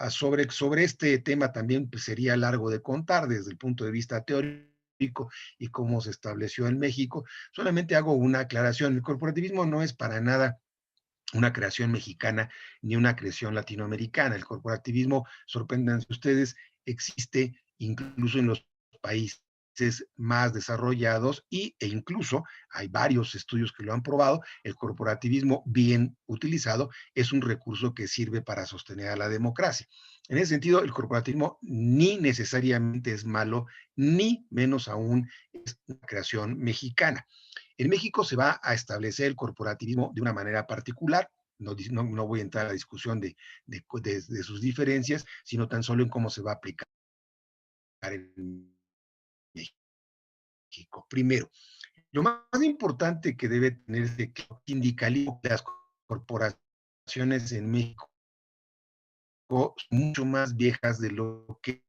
Speaker 1: Sobre este tema también pues, sería largo de contar desde el punto de vista teórico y cómo se estableció en México. Solamente hago una aclaración. El corporativismo no es para nada una creación mexicana ni una creación latinoamericana. El corporativismo, sorpréndanse ustedes, existe incluso en los países más desarrollados e incluso hay varios estudios que lo han probado. El corporativismo bien utilizado es un recurso que sirve para sostener a la democracia. En ese sentido, el corporativismo ni necesariamente es malo, ni menos aún es una creación mexicana. En México se va a establecer el corporativismo de una manera particular. no voy a entrar a la discusión de sus diferencias, sino tan solo en cómo se va a aplicar en México. Primero, lo más importante que debe tener es que el sindicalismo de las corporaciones en México son mucho más viejas de lo que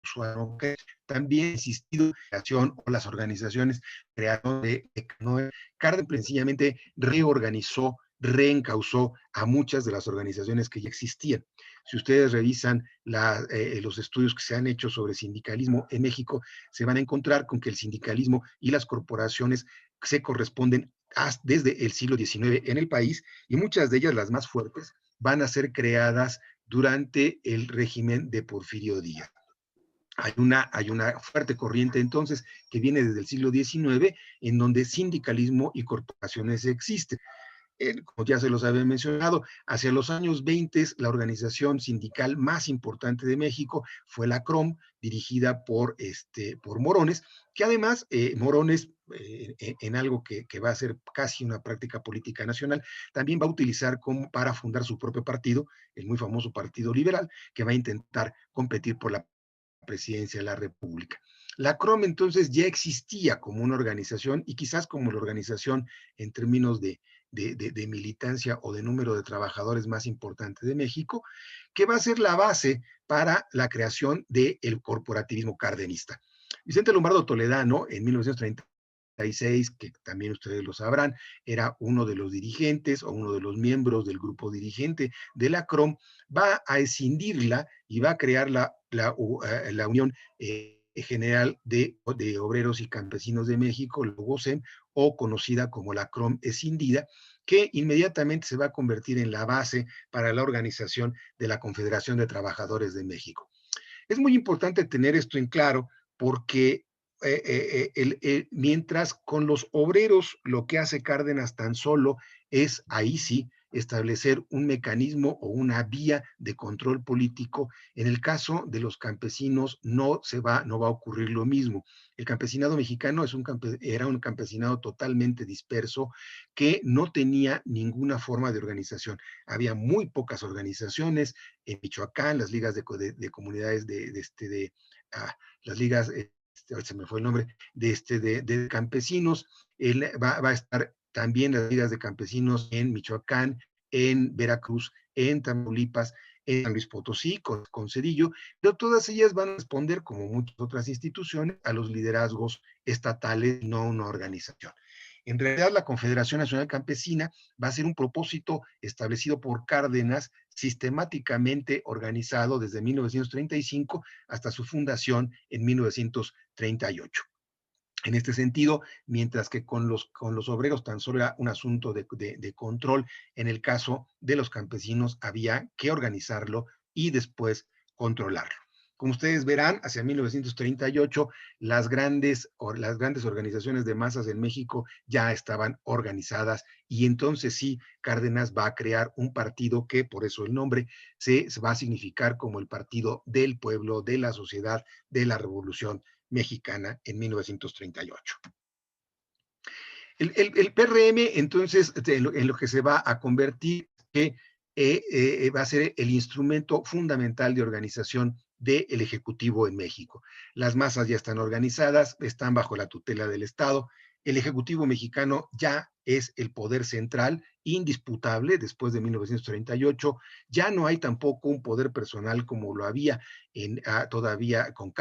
Speaker 1: usuario que también ha existido o las organizaciones crearon de Cárdenas sencillamente reorganizó, reencausó a muchas de las organizaciones que ya existían. Si ustedes revisan los estudios que se han hecho sobre sindicalismo en México, se van a encontrar con que el sindicalismo y las corporaciones se corresponden desde el siglo XIX en el país, y muchas de ellas, las más fuertes, van a ser creadas durante el régimen de Porfirio Díaz. Hay una fuerte corriente entonces que viene desde el siglo XIX en donde sindicalismo y corporaciones existen. Como ya se los había mencionado, hacia los años 20 la organización sindical más importante de México fue la CROM, dirigida por Morones, que además Morones, en algo que va a ser casi una práctica política nacional, también va a utilizar para fundar su propio partido, el muy famoso Partido Liberal, que va a intentar competir por la presidencia de la República. La CROM entonces ya existía como una organización y quizás como la organización en términos de militancia o de número de trabajadores más importante de México, que va a ser la base para la creación del corporativismo cardenista. Vicente Lombardo Toledano, en 1936, que también ustedes lo sabrán, era uno de los dirigentes o uno de los miembros del grupo dirigente de la CROM, va a escindirla y va a crear la Unión General de Obreros y Campesinos de México, la UOCEM, o conocida como la CROM escindida, que inmediatamente se va a convertir en la base para la organización de la Confederación de Trabajadores de México. Es muy importante tener esto en claro porque mientras con los obreros lo que hace Cárdenas tan solo es, ahí sí, establecer un mecanismo o una vía de control político, en el caso de los campesinos no va a ocurrir lo mismo. El campesinado mexicano era un campesinado totalmente disperso que no tenía ninguna forma de organización. Había muy pocas organizaciones. En Michoacán, las ligas de comunidades las ligas, se me fue el nombre, de campesinos, va a estar también las ligas de campesinos en Michoacán, en Veracruz, en Tamaulipas, en San Luis Potosí, con Cedillo, pero todas ellas van a responder, como muchas otras instituciones, a los liderazgos estatales, no una organización. En realidad, la Confederación Nacional Campesina va a ser un propósito establecido por Cárdenas, sistemáticamente organizado desde 1935 hasta su fundación en 1938. En este sentido, mientras que con los obreros tan solo era un asunto de control, en el caso de los campesinos había que organizarlo y después controlarlo. Como ustedes verán, hacia 1938 las grandes organizaciones de masas en México ya estaban organizadas y entonces sí, Cárdenas va a crear un partido que, por eso el nombre, se va a significar como el partido del pueblo, de la sociedad, de la revolución mexicana en 1938. El PRM, entonces, en lo que se va a convertir, que va a ser el instrumento fundamental de organización del Ejecutivo en México. Las masas ya están organizadas, están bajo la tutela del Estado. El Ejecutivo mexicano ya es el poder central, indisputable, después de 1938. Ya no hay tampoco un poder personal como lo había todavía con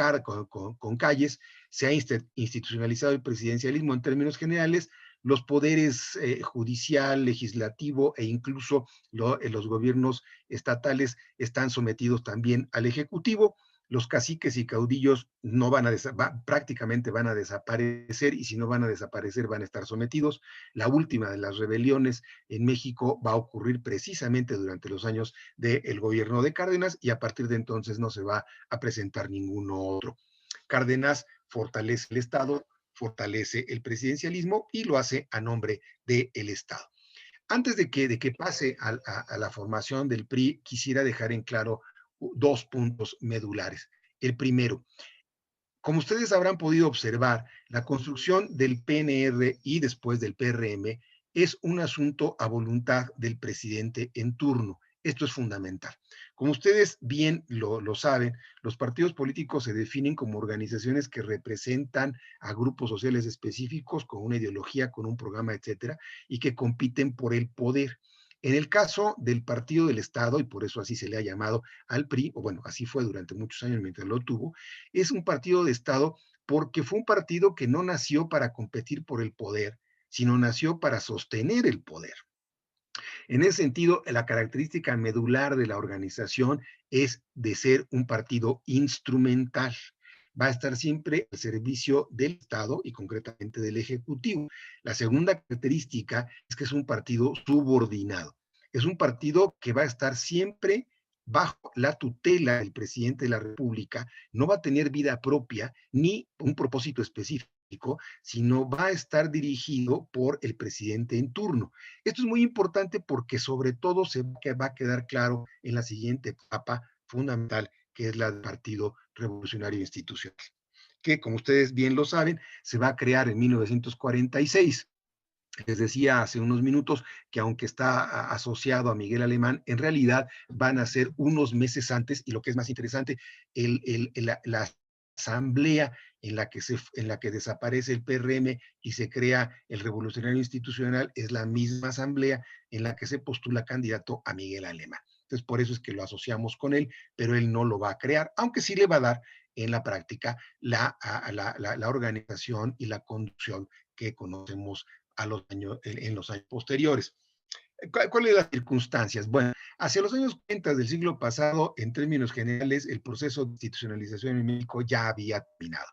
Speaker 1: Calles. Se ha institucionalizado el presidencialismo en términos generales. Los poderes judicial, legislativo e incluso los gobiernos estatales están sometidos también al Ejecutivo. Los caciques y caudillos no prácticamente van a desaparecer, y si no van a desaparecer van a estar sometidos. La última de las rebeliones en México va a ocurrir precisamente durante los años del gobierno de Cárdenas, y a partir de entonces no se va a presentar ninguno otro. Cárdenas fortalece el Estado, fortalece el presidencialismo y lo hace a nombre del Estado. Antes de que pase a la formación del PRI, quisiera dejar en claro dos puntos medulares. El primero, como ustedes habrán podido observar, la construcción del PNR y después del PRM es un asunto a voluntad del presidente en turno. Esto es fundamental. Como ustedes bien lo saben, los partidos políticos se definen como organizaciones que representan a grupos sociales específicos con una ideología, con un programa, etcétera, y que compiten por el poder. En el caso del Partido del Estado, y por eso así se le ha llamado al PRI, o bueno, así fue durante muchos años mientras lo tuvo, es un partido de Estado porque fue un partido que no nació para competir por el poder, sino nació para sostener el poder. En ese sentido, la característica medular de la organización es de ser un partido instrumental. Va a estar siempre al servicio del Estado y concretamente del Ejecutivo. La segunda característica es que es un partido subordinado. Es un partido que va a estar siempre bajo la tutela del presidente de la República, no va a tener vida propia ni un propósito específico, sino va a estar dirigido por el presidente en turno. Esto es muy importante porque sobre todo se va a quedar claro en la siguiente etapa fundamental, que es la del Partido Revolucionario Institucional, que como ustedes bien lo saben, se va a crear en 1946. Les decía hace unos minutos que aunque está asociado a Miguel Alemán, en realidad van a ser unos meses antes, y lo que es más interesante, la asamblea en la que desaparece el PRM y se crea el Revolucionario Institucional es la misma asamblea en la que se postula candidato a Miguel Alemán. Entonces, por eso es que lo asociamos con él, pero él no lo va a crear, aunque sí le va a dar en la práctica la organización y la conducción que conocemos en los años posteriores. ¿Cuáles son las circunstancias? Bueno, hacia los años 40 del siglo pasado, en términos generales, el proceso de institucionalización en México ya había terminado.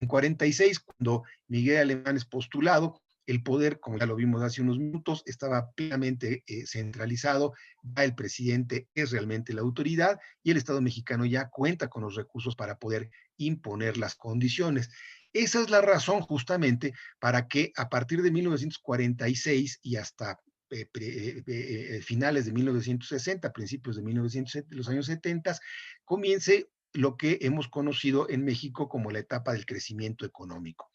Speaker 1: En 46, cuando Miguel Alemán es postulado, el poder, como ya lo vimos hace unos minutos, estaba plenamente centralizado, ya el presidente es realmente la autoridad y el Estado mexicano ya cuenta con los recursos para poder imponer las condiciones. Esa es la razón justamente para que a partir de 1946 y hasta finales de 1960, principios de 1970, los años 70, comience lo que hemos conocido en México como la etapa del crecimiento económico.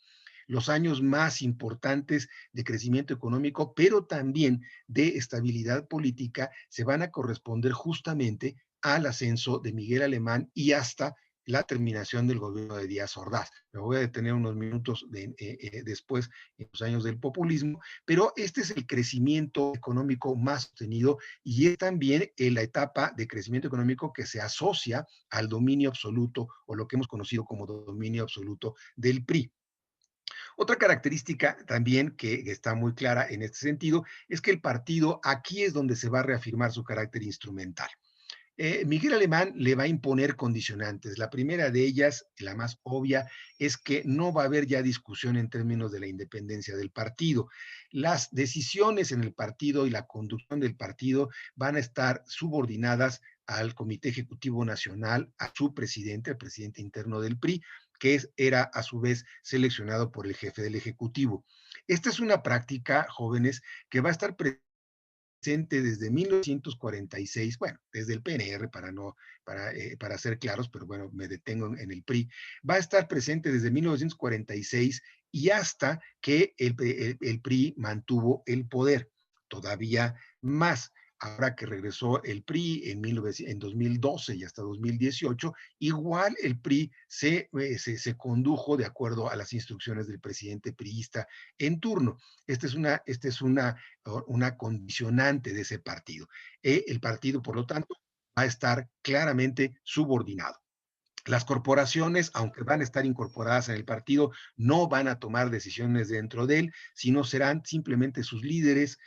Speaker 1: Los años más importantes de crecimiento económico, pero también de estabilidad política, se van a corresponder justamente al ascenso de Miguel Alemán y hasta la terminación del gobierno de Díaz Ordaz. Me voy a detener unos minutos después, en los años del populismo, pero este es el crecimiento económico más sostenido y es también la etapa de crecimiento económico que se asocia al dominio absoluto o lo que hemos conocido como dominio absoluto del PRI. Otra característica también que está muy clara en este sentido es que el partido aquí es donde se va a reafirmar su carácter instrumental. Miguel Alemán le va a imponer condicionantes. La primera de ellas, la más obvia, es que no va a haber ya discusión en términos de la independencia del partido. Las decisiones en el partido y la conducción del partido van a estar subordinadas al Comité Ejecutivo Nacional, a su presidente, el presidente interno del PRI, era a su vez seleccionado por el jefe del Ejecutivo. Esta es una práctica, jóvenes, que va a estar presente desde 1946, bueno, desde el PNR para ser claros, pero bueno, me detengo en el PRI, va a estar presente desde 1946 y hasta que el PRI mantuvo el poder, todavía más. Ahora que regresó el PRI en 2012 y hasta 2018, igual el PRI se condujo de acuerdo a las instrucciones del presidente priista en turno. Esta es una condicionante de ese partido. El partido, por lo tanto, va a estar claramente subordinado. Las corporaciones, aunque van a estar incorporadas en el partido, no van a tomar decisiones dentro de él, sino serán simplemente sus líderes,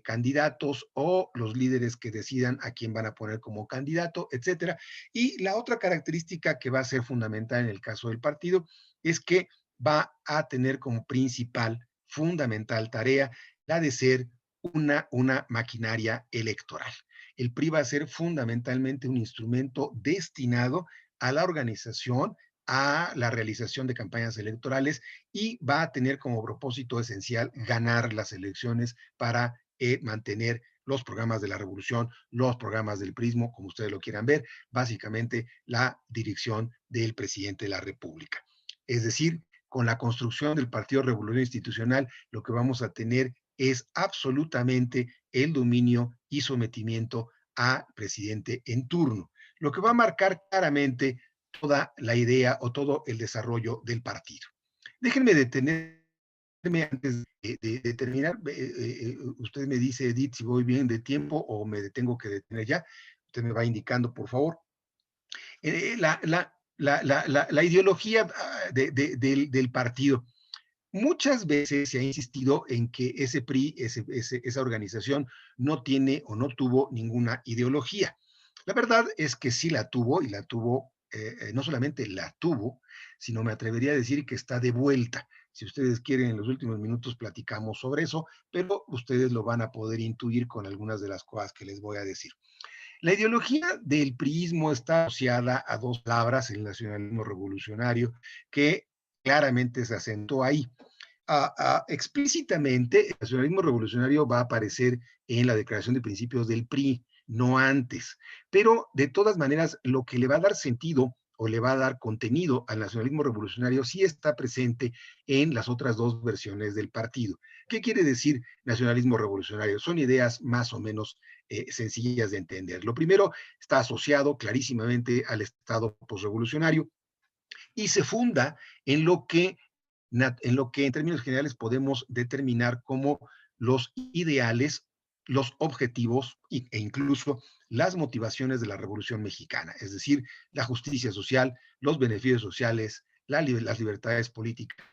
Speaker 1: candidatos o los líderes que decidan a quién van a poner como candidato, etcétera. Y la otra característica que va a ser fundamental en el caso del partido es que va a tener como principal, fundamental tarea la de ser una maquinaria electoral. El PRI va a ser fundamentalmente un instrumento destinado a la organización, a la realización de campañas electorales y va a tener como propósito esencial ganar las elecciones para mantener los programas de la revolución, los programas del prismo, como ustedes lo quieran ver, básicamente la dirección del presidente de la República. Es decir, con la construcción del Partido Revolucionario Institucional, lo que vamos a tener es absolutamente el dominio y sometimiento al presidente en turno, lo que va a marcar claramente toda la idea o todo el desarrollo del partido. Déjenme detenerme antes de terminar. Usted me dice, Edith, si voy bien de tiempo o me tengo que detener ya. Usted me va indicando, por favor. La ideología del partido. Muchas veces se ha insistido en que ese PRI, esa organización, no tiene o no tuvo ninguna ideología. La verdad es que sí la tuvo, y la tuvo, no solamente la tuvo, sino me atrevería a decir que está de vuelta. Si ustedes quieren, en los últimos minutos platicamos sobre eso, pero ustedes lo van a poder intuir con algunas de las cosas que les voy a decir. La ideología del priismo está asociada a dos palabras, el nacionalismo revolucionario, que claramente se asentó ahí. Explícitamente, el nacionalismo revolucionario va a aparecer en la Declaración de Principios del PRI, no antes. Pero de todas maneras, lo que le va a dar sentido o le va a dar contenido al nacionalismo revolucionario sí está presente en las otras dos versiones del partido. ¿Qué quiere decir nacionalismo revolucionario? Son ideas más o menos sencillas de entender. Lo primero, está asociado clarísimamente al Estado posrevolucionario y se funda en lo que en términos generales podemos determinar como los ideales, los objetivos e incluso las motivaciones de la Revolución Mexicana, es decir, la justicia social, los beneficios sociales, las libertades políticas,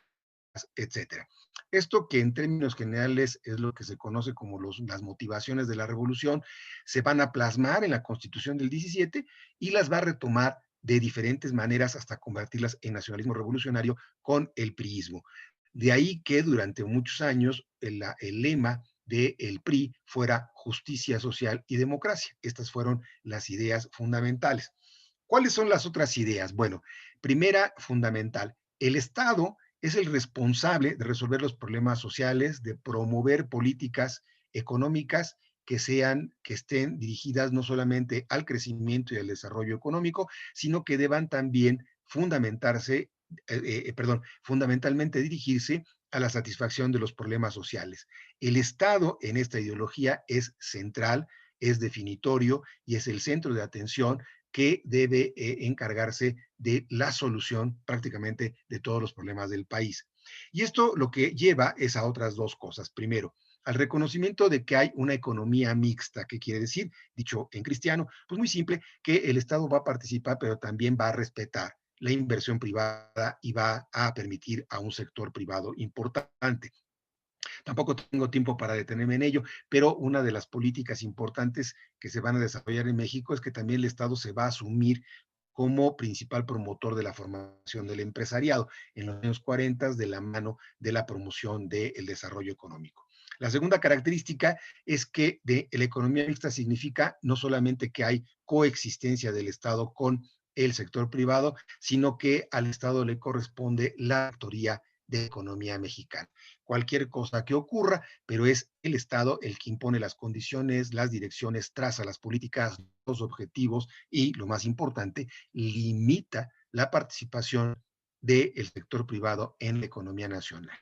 Speaker 1: etcétera. Esto, que en términos generales es lo que se conoce como las motivaciones de la revolución, se van a plasmar en la Constitución del 17 y las va a retomar de diferentes maneras hasta convertirlas en nacionalismo revolucionario con el priismo. De ahí que durante muchos años el lema del PRI fuera justicia social y democracia. Estas fueron las ideas fundamentales. ¿Cuáles son las otras ideas? Bueno, primera fundamental, el Estado es el responsable de resolver los problemas sociales, de promover políticas económicas que estén dirigidas no solamente al crecimiento y al desarrollo económico, sino que deban también fundamentalmente dirigirse a la satisfacción de los problemas sociales. El Estado en esta ideología es central, es definitorio y es el centro de atención que debe encargarse de la solución prácticamente de todos los problemas del país. Y esto lo que lleva es a otras dos cosas. Primero, al reconocimiento de que hay una economía mixta. ¿Qué quiere decir? Dicho en cristiano, pues muy simple, que el Estado va a participar, pero también va a respetar la inversión privada y va a permitir a un sector privado importante. Tampoco tengo tiempo para detenerme en ello, pero una de las políticas importantes que se van a desarrollar en México es que también el Estado se va a asumir como principal promotor de la formación del empresariado en los años 40 de la mano de la promoción del desarrollo económico. La segunda característica es que la economía mixta significa no solamente que hay coexistencia del Estado con el sector privado, sino que al Estado le corresponde la autoría de economía mexicana. Cualquier cosa que ocurra, pero es el Estado el que impone las condiciones, las direcciones, traza las políticas, los objetivos y, lo más importante, limita la participación del sector privado en la economía nacional.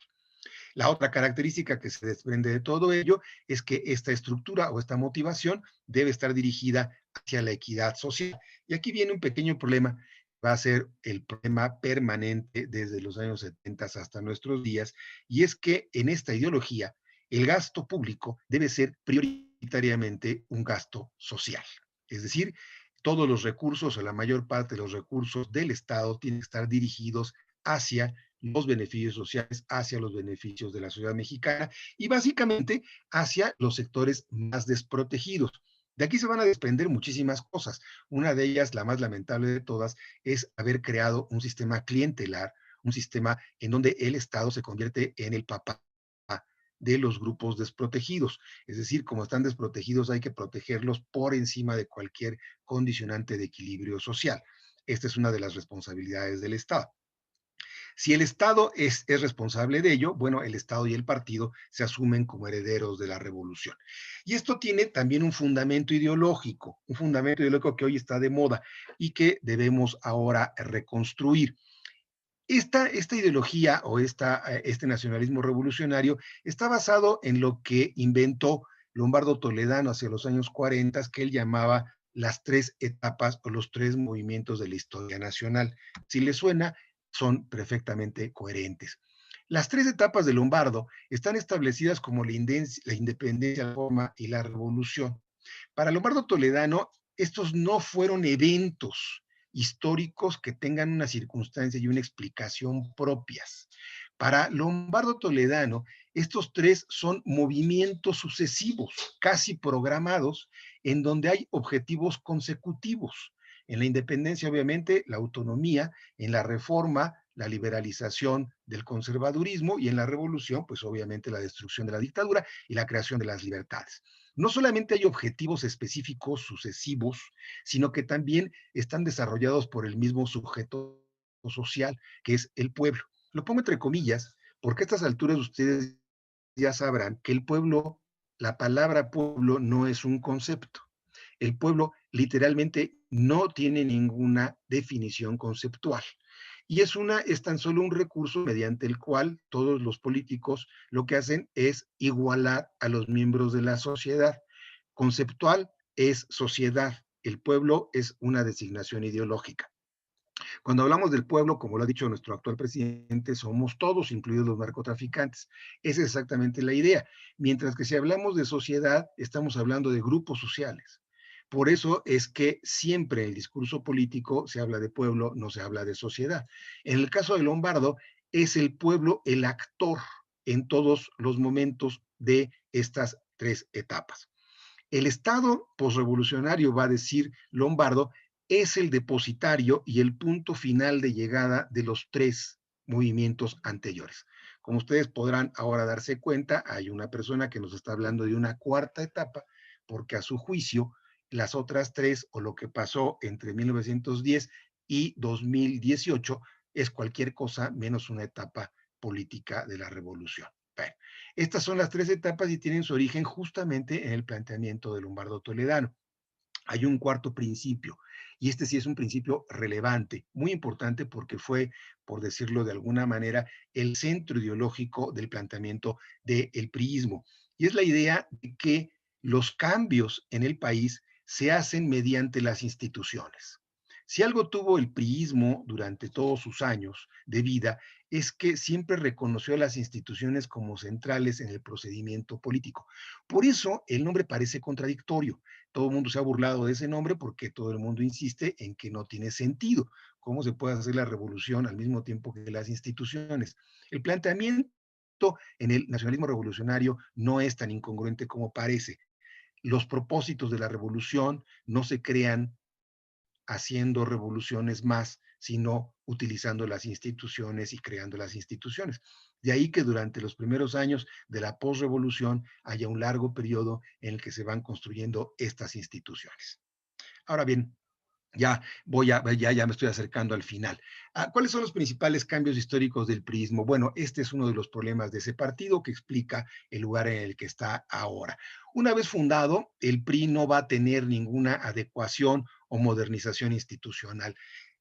Speaker 1: La otra característica que se desprende de todo ello es que esta estructura o esta motivación debe estar dirigida hacia la equidad social. Y aquí viene un pequeño problema, va a ser el problema permanente desde los años 70 hasta nuestros días, y es que en esta ideología el gasto público debe ser prioritariamente un gasto social. Es decir, todos los recursos o la mayor parte de los recursos del Estado tienen que estar dirigidos hacia los beneficios sociales, hacia los beneficios de la sociedad mexicana y básicamente hacia los sectores más desprotegidos. De aquí se van a desprender muchísimas cosas. Una de ellas, la más lamentable de todas, es haber creado un sistema clientelar, un sistema en donde el Estado se convierte en el papá de los grupos desprotegidos. Es decir, como están desprotegidos, hay que protegerlos por encima de cualquier condicionante de equilibrio social. Esta es una de las responsabilidades del Estado. Si el Estado es responsable de ello, bueno, el Estado y el partido se asumen como herederos de la revolución. Y esto tiene también un fundamento ideológico que hoy está de moda y que debemos ahora reconstruir. Esta ideología o este nacionalismo revolucionario está basado en lo que inventó Lombardo Toledano hacia los años 40, que él llamaba las tres etapas o los tres movimientos de la historia nacional. Si les suena, son perfectamente coherentes. Las tres etapas de Lombardo están establecidas como la independencia, la forma y la revolución. Para Lombardo Toledano, estos no fueron eventos históricos que tengan una circunstancia y una explicación propias. Para Lombardo Toledano, estos tres son movimientos sucesivos, casi programados, en donde hay objetivos consecutivos. En la independencia, obviamente, la autonomía; en la reforma, la liberalización del conservadurismo; y en la revolución, pues obviamente la destrucción de la dictadura y la creación de las libertades. No solamente hay objetivos específicos sucesivos, sino que también están desarrollados por el mismo sujeto social, que es el pueblo. Lo pongo entre comillas, porque a estas alturas ustedes ya sabrán que el pueblo, la palabra pueblo no es un concepto. El pueblo literalmente no tiene ninguna definición conceptual. Y es tan solo un recurso mediante el cual todos los políticos lo que hacen es igualar a los miembros de la sociedad. Conceptual es sociedad, el pueblo es una designación ideológica. Cuando hablamos del pueblo, como lo ha dicho nuestro actual presidente, somos todos, incluidos los narcotraficantes. Esa es exactamente la idea. Mientras que si hablamos de sociedad, estamos hablando de grupos sociales. Por eso es que siempre en el discurso político se habla de pueblo, no se habla de sociedad. En el caso de Lombardo, es el pueblo el actor en todos los momentos de estas tres etapas. El Estado posrevolucionario, va a decir Lombardo, es el depositario y el punto final de llegada de los tres movimientos anteriores. Como ustedes podrán ahora darse cuenta, hay una persona que nos está hablando de una cuarta etapa, porque a su juicio las otras tres, o lo que pasó entre 1910 y 2018, es cualquier cosa menos una etapa política de la revolución. Bueno, estas son las tres etapas y tienen su origen justamente en el planteamiento de Lombardo Toledano. Hay un cuarto principio, y este sí es un principio relevante, muy importante, porque fue, por decirlo de alguna manera, el centro ideológico del planteamiento del priismo. Y es la idea de que los cambios en el país se hacen mediante las instituciones. Si algo tuvo el priismo durante todos sus años de vida, es que siempre reconoció a las instituciones como centrales en el procedimiento político. Por eso el nombre parece contradictorio. Todo el mundo se ha burlado de ese nombre porque todo el mundo insiste en que no tiene sentido. ¿Cómo se puede hacer la revolución al mismo tiempo que las instituciones? El planteamiento en el nacionalismo revolucionario no es tan incongruente como parece. Los propósitos de la revolución no se crean haciendo revoluciones más, sino utilizando las instituciones y creando las instituciones. De ahí que durante los primeros años de la posrevolución haya un largo periodo en el que se van construyendo estas instituciones. Ahora bien, ya me estoy acercando al final. ¿Cuáles son los principales cambios históricos del priismo? Bueno, este es uno de los problemas de ese partido que explica el lugar en el que está ahora. Una vez fundado, el PRI no va a tener ninguna adecuación o modernización institucional.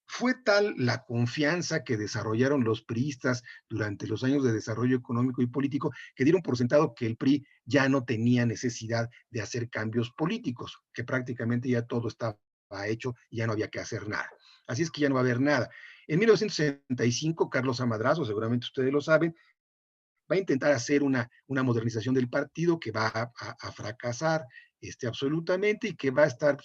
Speaker 1: Fue tal la confianza que desarrollaron los priistas durante los años de desarrollo económico y político, que dieron por sentado que el PRI ya no tenía necesidad de hacer cambios políticos, que prácticamente ya todo estaba hecho y ya no había que hacer nada. Así es que ya no va a haber nada. En 1965, Carlos Amadrazo, seguramente ustedes lo saben, va a intentar hacer una modernización del partido que va a fracasar absolutamente, y que va a estar,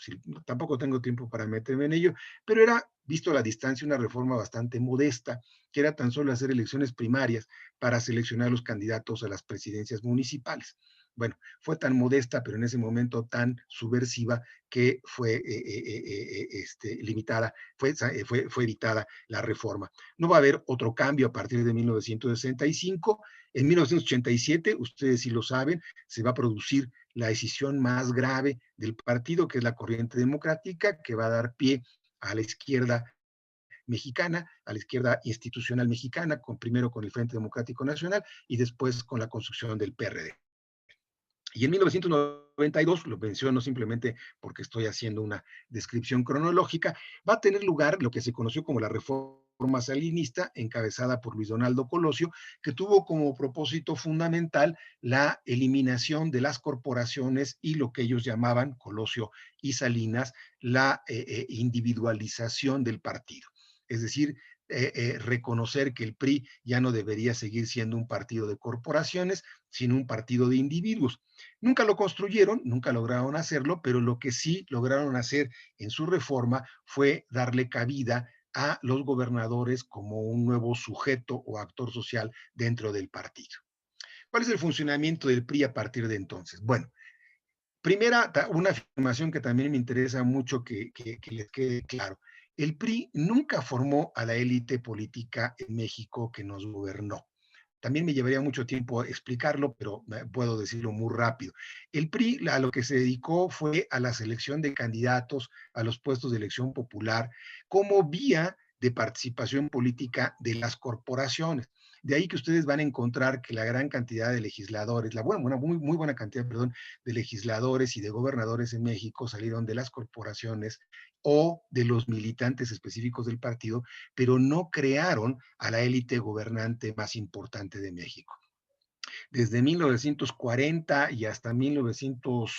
Speaker 1: tampoco tengo tiempo para meterme en ello, pero era, visto a la distancia, una reforma bastante modesta, que era tan solo hacer elecciones primarias para seleccionar los candidatos a las presidencias municipales. Bueno, fue tan modesta, pero en ese momento tan subversiva, que fue limitada, fue evitada la reforma. No va a haber otro cambio a partir de 1965. En 1987, ustedes sí lo saben, se va a producir la decisión más grave del partido, que es la corriente democrática, que va a dar pie a la izquierda mexicana, a la izquierda institucional mexicana, primero con el Frente Democrático Nacional y después con la construcción del PRD. Y en 1992, lo menciono simplemente porque estoy haciendo una descripción cronológica, va a tener lugar lo que se conoció como la reforma reforma salinista encabezada por Luis Donaldo Colosio, que tuvo como propósito fundamental la eliminación de las corporaciones y lo que ellos llamaban, Colosio y Salinas, la individualización del partido. Es decir, reconocer que el PRI ya no debería seguir siendo un partido de corporaciones, sino un partido de individuos. Nunca lo construyeron, nunca lograron hacerlo, pero lo que sí lograron hacer en su reforma fue darle cabida a los gobernadores como un nuevo sujeto o actor social dentro del partido. ¿Cuál es el funcionamiento del PRI a partir de entonces? Bueno, primera, una afirmación que también me interesa mucho que les quede claro. El PRI nunca formó a la élite política en México que nos gobernó. También me llevaría mucho tiempo explicarlo, pero puedo decirlo muy rápido. El PRI a lo que se dedicó fue a la selección de candidatos a los puestos de elección popular como vía de participación política de las corporaciones. De ahí que ustedes van a encontrar que la gran cantidad de legisladores, una muy buena cantidad, perdón, de legisladores y de gobernadores en México salieron de las corporaciones o de los militantes específicos del partido, pero no crearon a la élite gobernante más importante de México. Desde 1940 y hasta 1900,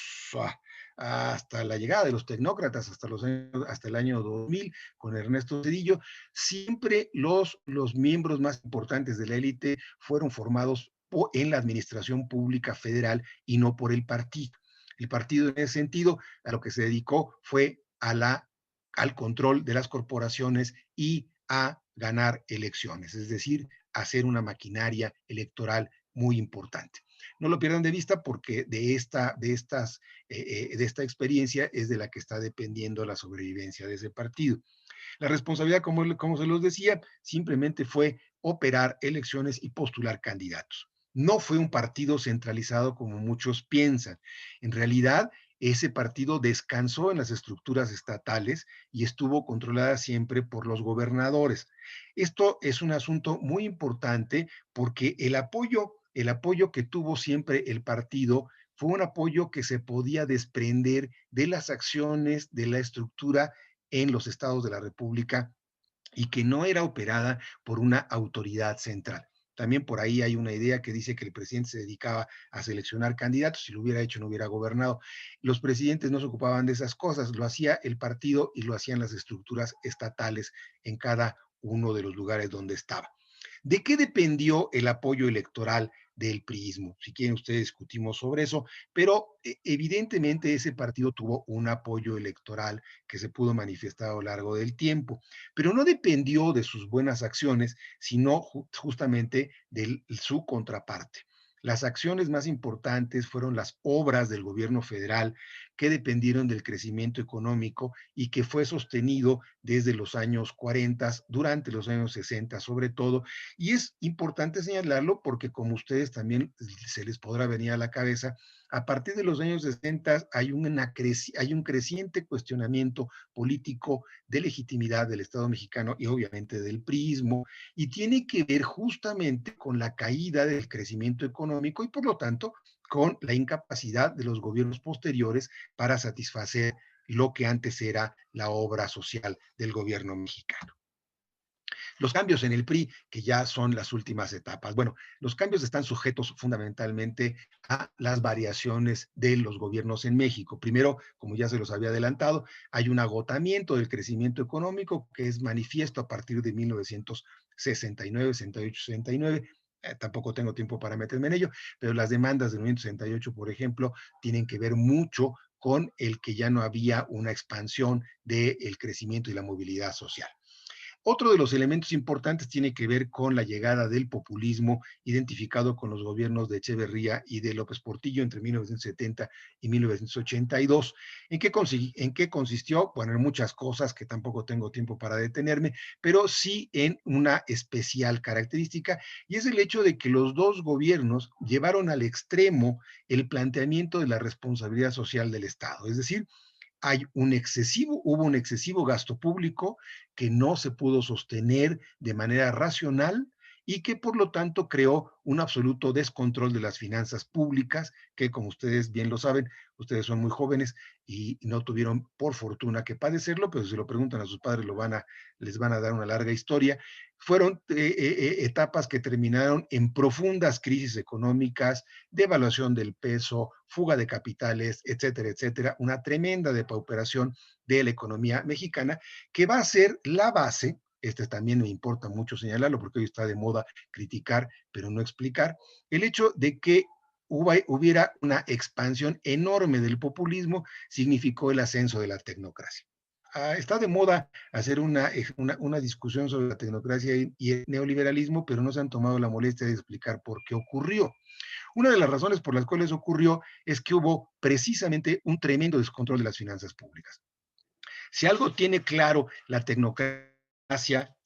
Speaker 1: hasta la llegada de los tecnócratas, hasta el año 2000, con Ernesto Zedillo, siempre los miembros más importantes de la élite fueron formados en la administración pública federal y no por el partido. El partido en ese sentido a lo que se dedicó fue al control de las corporaciones y a ganar elecciones, es decir, hacer una maquinaria electoral muy importante. No lo pierdan de vista porque de esta experiencia es de la que está dependiendo la sobrevivencia de ese partido. La responsabilidad, como se los decía, simplemente fue operar elecciones y postular candidatos. No fue un partido centralizado como muchos piensan. En realidad, ese partido descansó en las estructuras estatales y estuvo controlada siempre por los gobernadores. Esto es un asunto muy importante porque el apoyo que tuvo siempre el partido fue un apoyo que se podía desprender de las acciones, de la estructura en los estados de la República y que no era operada por una autoridad central. También por ahí hay una idea que dice que el presidente se dedicaba a seleccionar candidatos, si lo hubiera hecho no hubiera gobernado. Los presidentes no se ocupaban de esas cosas, lo hacía el partido y lo hacían las estructuras estatales en cada uno de los lugares donde estaba. ¿De qué dependió el apoyo electoral del priismo? Si quieren ustedes discutimos sobre eso, pero evidentemente ese partido tuvo un apoyo electoral que se pudo manifestar a lo largo del tiempo, pero no dependió de sus buenas acciones, sino justamente de su contraparte. Las acciones más importantes fueron las obras del gobierno federal que dependieron del crecimiento económico y que fue sostenido desde los años 40, durante los años 60 sobre todo, y es importante señalarlo porque como ustedes también se les podrá venir a la cabeza, a partir de los años 60 hay un creciente cuestionamiento político de legitimidad del Estado mexicano y obviamente del priismo, y tiene que ver justamente con la caída del crecimiento económico y por lo tanto con la incapacidad de los gobiernos posteriores para satisfacer lo que antes era la obra social del gobierno mexicano. Los cambios en el PRI, que ya son las últimas etapas. Bueno, los cambios están sujetos fundamentalmente a las variaciones de los gobiernos en México. Primero, como ya se los había adelantado, hay un agotamiento del crecimiento económico que es manifiesto a partir de 1969, 68, 69. Tampoco tengo tiempo para meterme en ello, pero las demandas del 1968, por ejemplo, tienen que ver mucho con el que ya no había una expansión del crecimiento y la movilidad social. Otro de los elementos importantes tiene que ver con la llegada del populismo identificado con los gobiernos de Echeverría y de López Portillo entre 1970 y 1982. ¿En qué consistió? Bueno, en muchas cosas que tampoco tengo tiempo para detenerme, pero sí en una especial característica y es el hecho de que los dos gobiernos llevaron al extremo el planteamiento de la responsabilidad social del Estado. Es decir, hubo un excesivo gasto público que no se pudo sostener de manera racional y que por lo tanto creó un absoluto descontrol de las finanzas públicas, que como ustedes bien lo saben, ustedes son muy jóvenes y no tuvieron por fortuna que padecerlo, pero si lo preguntan a sus padres les van a dar una larga historia. Fueron etapas que terminaron en profundas crisis económicas, devaluación del peso, fuga de capitales, etcétera, etcétera, una tremenda depauperación de la economía mexicana que va a ser la base. Este también me importa mucho señalarlo porque hoy está de moda criticar, pero no explicar, el hecho de que hubiera una expansión enorme del populismo significó el ascenso de la tecnocracia. Está de moda hacer una discusión sobre la tecnocracia y el neoliberalismo, pero no se han tomado la molestia de explicar por qué ocurrió. Una de las razones por las cuales ocurrió es que hubo precisamente un tremendo descontrol de las finanzas públicas. Si algo tiene claro la tecnocracia,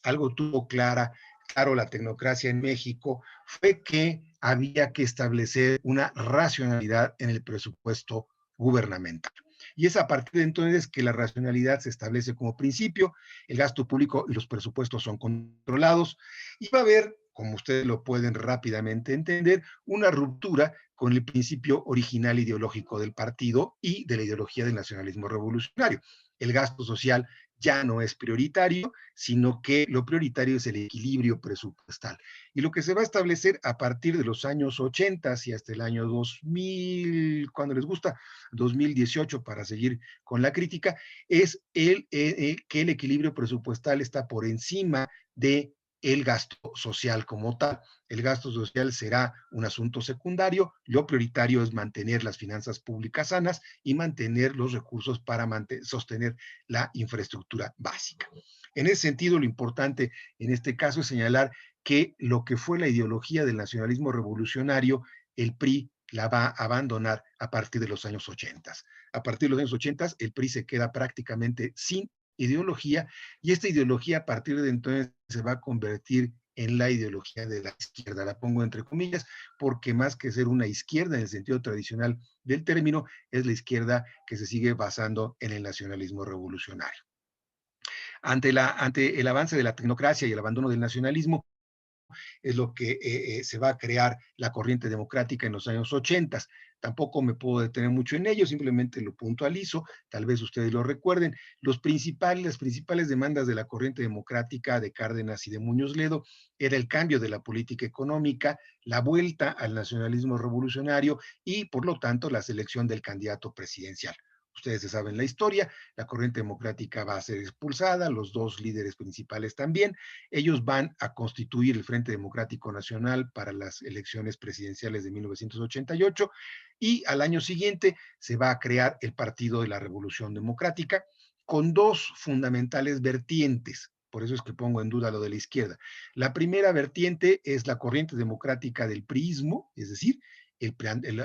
Speaker 1: algo tuvo claro la tecnocracia en México, fue que había que establecer una racionalidad en el presupuesto gubernamental. Y es a partir de entonces que la racionalidad se establece como principio, el gasto público y los presupuestos son controlados, y va a haber, como ustedes lo pueden rápidamente entender, una ruptura con el principio original ideológico del partido y de la ideología del nacionalismo revolucionario. El gasto social ya no es prioritario, sino que lo prioritario es el equilibrio presupuestal. Y lo que se va a establecer a partir de los años 80 y hasta el año 2000, cuando les gusta, 2018 para seguir con la crítica, es que el equilibrio presupuestal está por encima de el gasto social como tal. El gasto social será un asunto secundario, lo prioritario es mantener las finanzas públicas sanas y mantener los recursos para sostener la infraestructura básica. En ese sentido, lo importante en este caso es señalar que lo que fue la ideología del nacionalismo revolucionario, el PRI la va a abandonar a partir de los años 80. A partir de los años 80, el PRI se queda prácticamente sin ideología y esta ideología a partir de entonces se va a convertir en la ideología de la izquierda. La pongo entre comillas porque más que ser una izquierda en el sentido tradicional del término, es la izquierda que se sigue basando en el nacionalismo revolucionario. Ante el avance de la tecnocracia y el abandono del nacionalismo, es lo que se va a crear la corriente democrática en los años 80. Tampoco me puedo detener mucho en ello, simplemente lo puntualizo, tal vez ustedes lo recuerden. Las principales demandas de la corriente democrática de Cárdenas y de Muñoz Ledo era el cambio de la política económica, la vuelta al nacionalismo revolucionario y, por lo tanto, la selección del candidato presidencial. Ustedes saben la historia, la corriente democrática va a ser expulsada, los dos líderes principales también, ellos van a constituir el Frente Democrático Nacional para las elecciones presidenciales de 1988 y al año siguiente se va a crear el Partido de la Revolución Democrática con dos fundamentales vertientes. Por eso es que pongo en duda lo de la izquierda. La primera vertiente es la corriente democrática del priismo, es decir,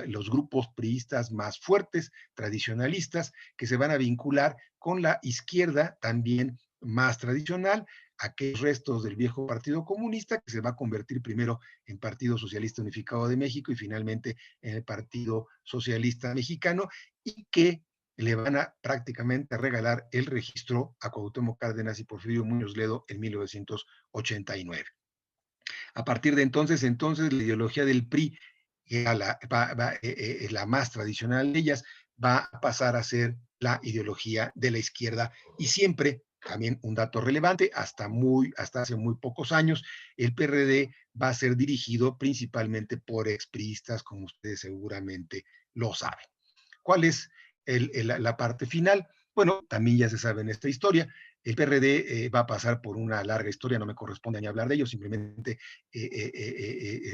Speaker 1: los grupos priistas más fuertes, tradicionalistas, que se van a vincular con la izquierda también más tradicional, aquellos restos del viejo Partido Comunista, que se va a convertir primero en Partido Socialista Unificado de México y finalmente en el Partido Socialista Mexicano, y que le van a prácticamente regalar el registro a Cuauhtémoc Cárdenas y Porfirio Muñoz Ledo en 1989. A partir de entonces la ideología del PRI, que era la más tradicional de ellas, va a pasar a ser la ideología de la izquierda y siempre, también un dato relevante, hasta hace muy pocos años, el PRD va a ser dirigido principalmente por expriistas, como ustedes seguramente lo saben. ¿Cuál es la parte final? Bueno, también ya se sabe en esta historia. El PRD va a pasar por una larga historia, no me corresponde ni hablar de ello, simplemente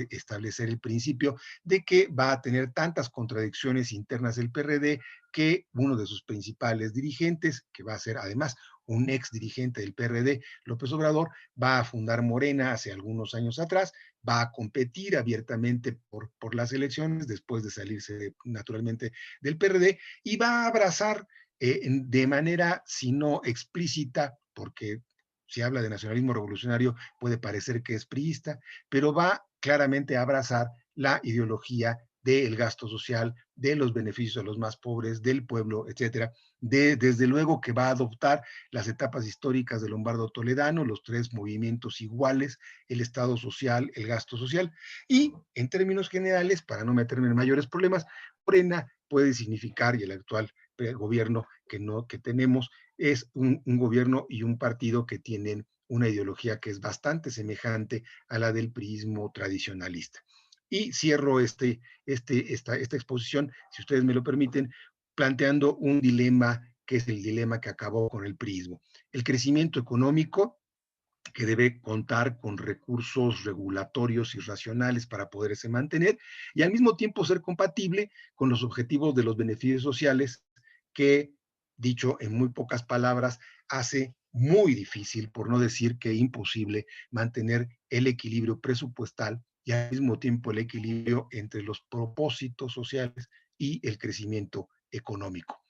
Speaker 1: establecer el principio de que va a tener tantas contradicciones internas el PRD que uno de sus principales dirigentes, que va a ser además un ex dirigente del PRD, López Obrador, va a fundar Morena hace algunos años atrás, va a competir abiertamente por las elecciones después de salirse naturalmente del PRD y va a abrazar de manera, si no explícita, porque si habla de nacionalismo revolucionario puede parecer que es priista, pero va claramente a abrazar la ideología del gasto social, de los beneficios a los más pobres, del pueblo, etcétera. Desde luego que va a adoptar las etapas históricas del Lombardo Toledano, los tres movimientos iguales, el Estado social, el gasto social, y en términos generales, para no meterme en mayores problemas, Morena puede significar, y el actual gobierno que tenemos, es un gobierno y un partido que tienen una ideología que es bastante semejante a la del priismo tradicionalista. Y cierro esta exposición, si ustedes me lo permiten, planteando un dilema que es el dilema que acabó con el priismo. El crecimiento económico, que debe contar con recursos regulatorios y racionales para poderse mantener, y al mismo tiempo ser compatible con los objetivos de los beneficios sociales que, dicho en muy pocas palabras, hace muy difícil, por no decir que imposible, mantener el equilibrio presupuestal y al mismo tiempo el equilibrio entre los propósitos sociales y el crecimiento económico.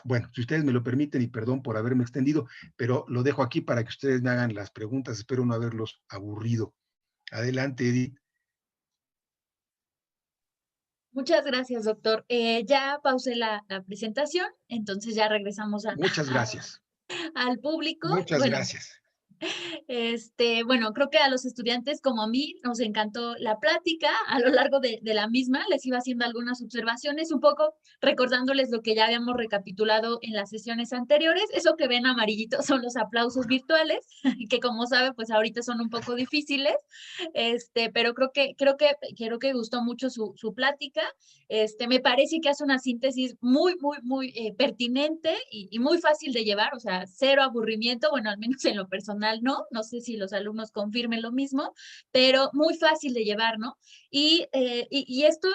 Speaker 1: Bueno, si ustedes me lo permiten, y perdón por haberme extendido, pero lo dejo aquí para que ustedes me hagan las preguntas. Espero no haberlos aburrido. Adelante, Edith.
Speaker 2: Muchas gracias, doctor. Ya pausé la presentación, entonces ya regresamos
Speaker 1: Muchas gracias.
Speaker 2: al público.
Speaker 1: Muchas
Speaker 2: Bueno,
Speaker 1: gracias.
Speaker 2: bueno, creo que a los estudiantes como a mí nos encantó la plática. A lo largo de la misma les iba haciendo algunas observaciones, un poco recordándoles lo que ya habíamos recapitulado en las sesiones anteriores. Eso que ven amarillito son los aplausos virtuales, que como sabe, pues ahorita son un poco difíciles, pero creo que gustó mucho su plática. Me parece que hace una síntesis muy pertinente y muy fácil de llevar, o sea, cero aburrimiento, bueno, al menos en lo personal no sé si los alumnos confirmen lo mismo, pero muy fácil de llevar, ¿no? Y esto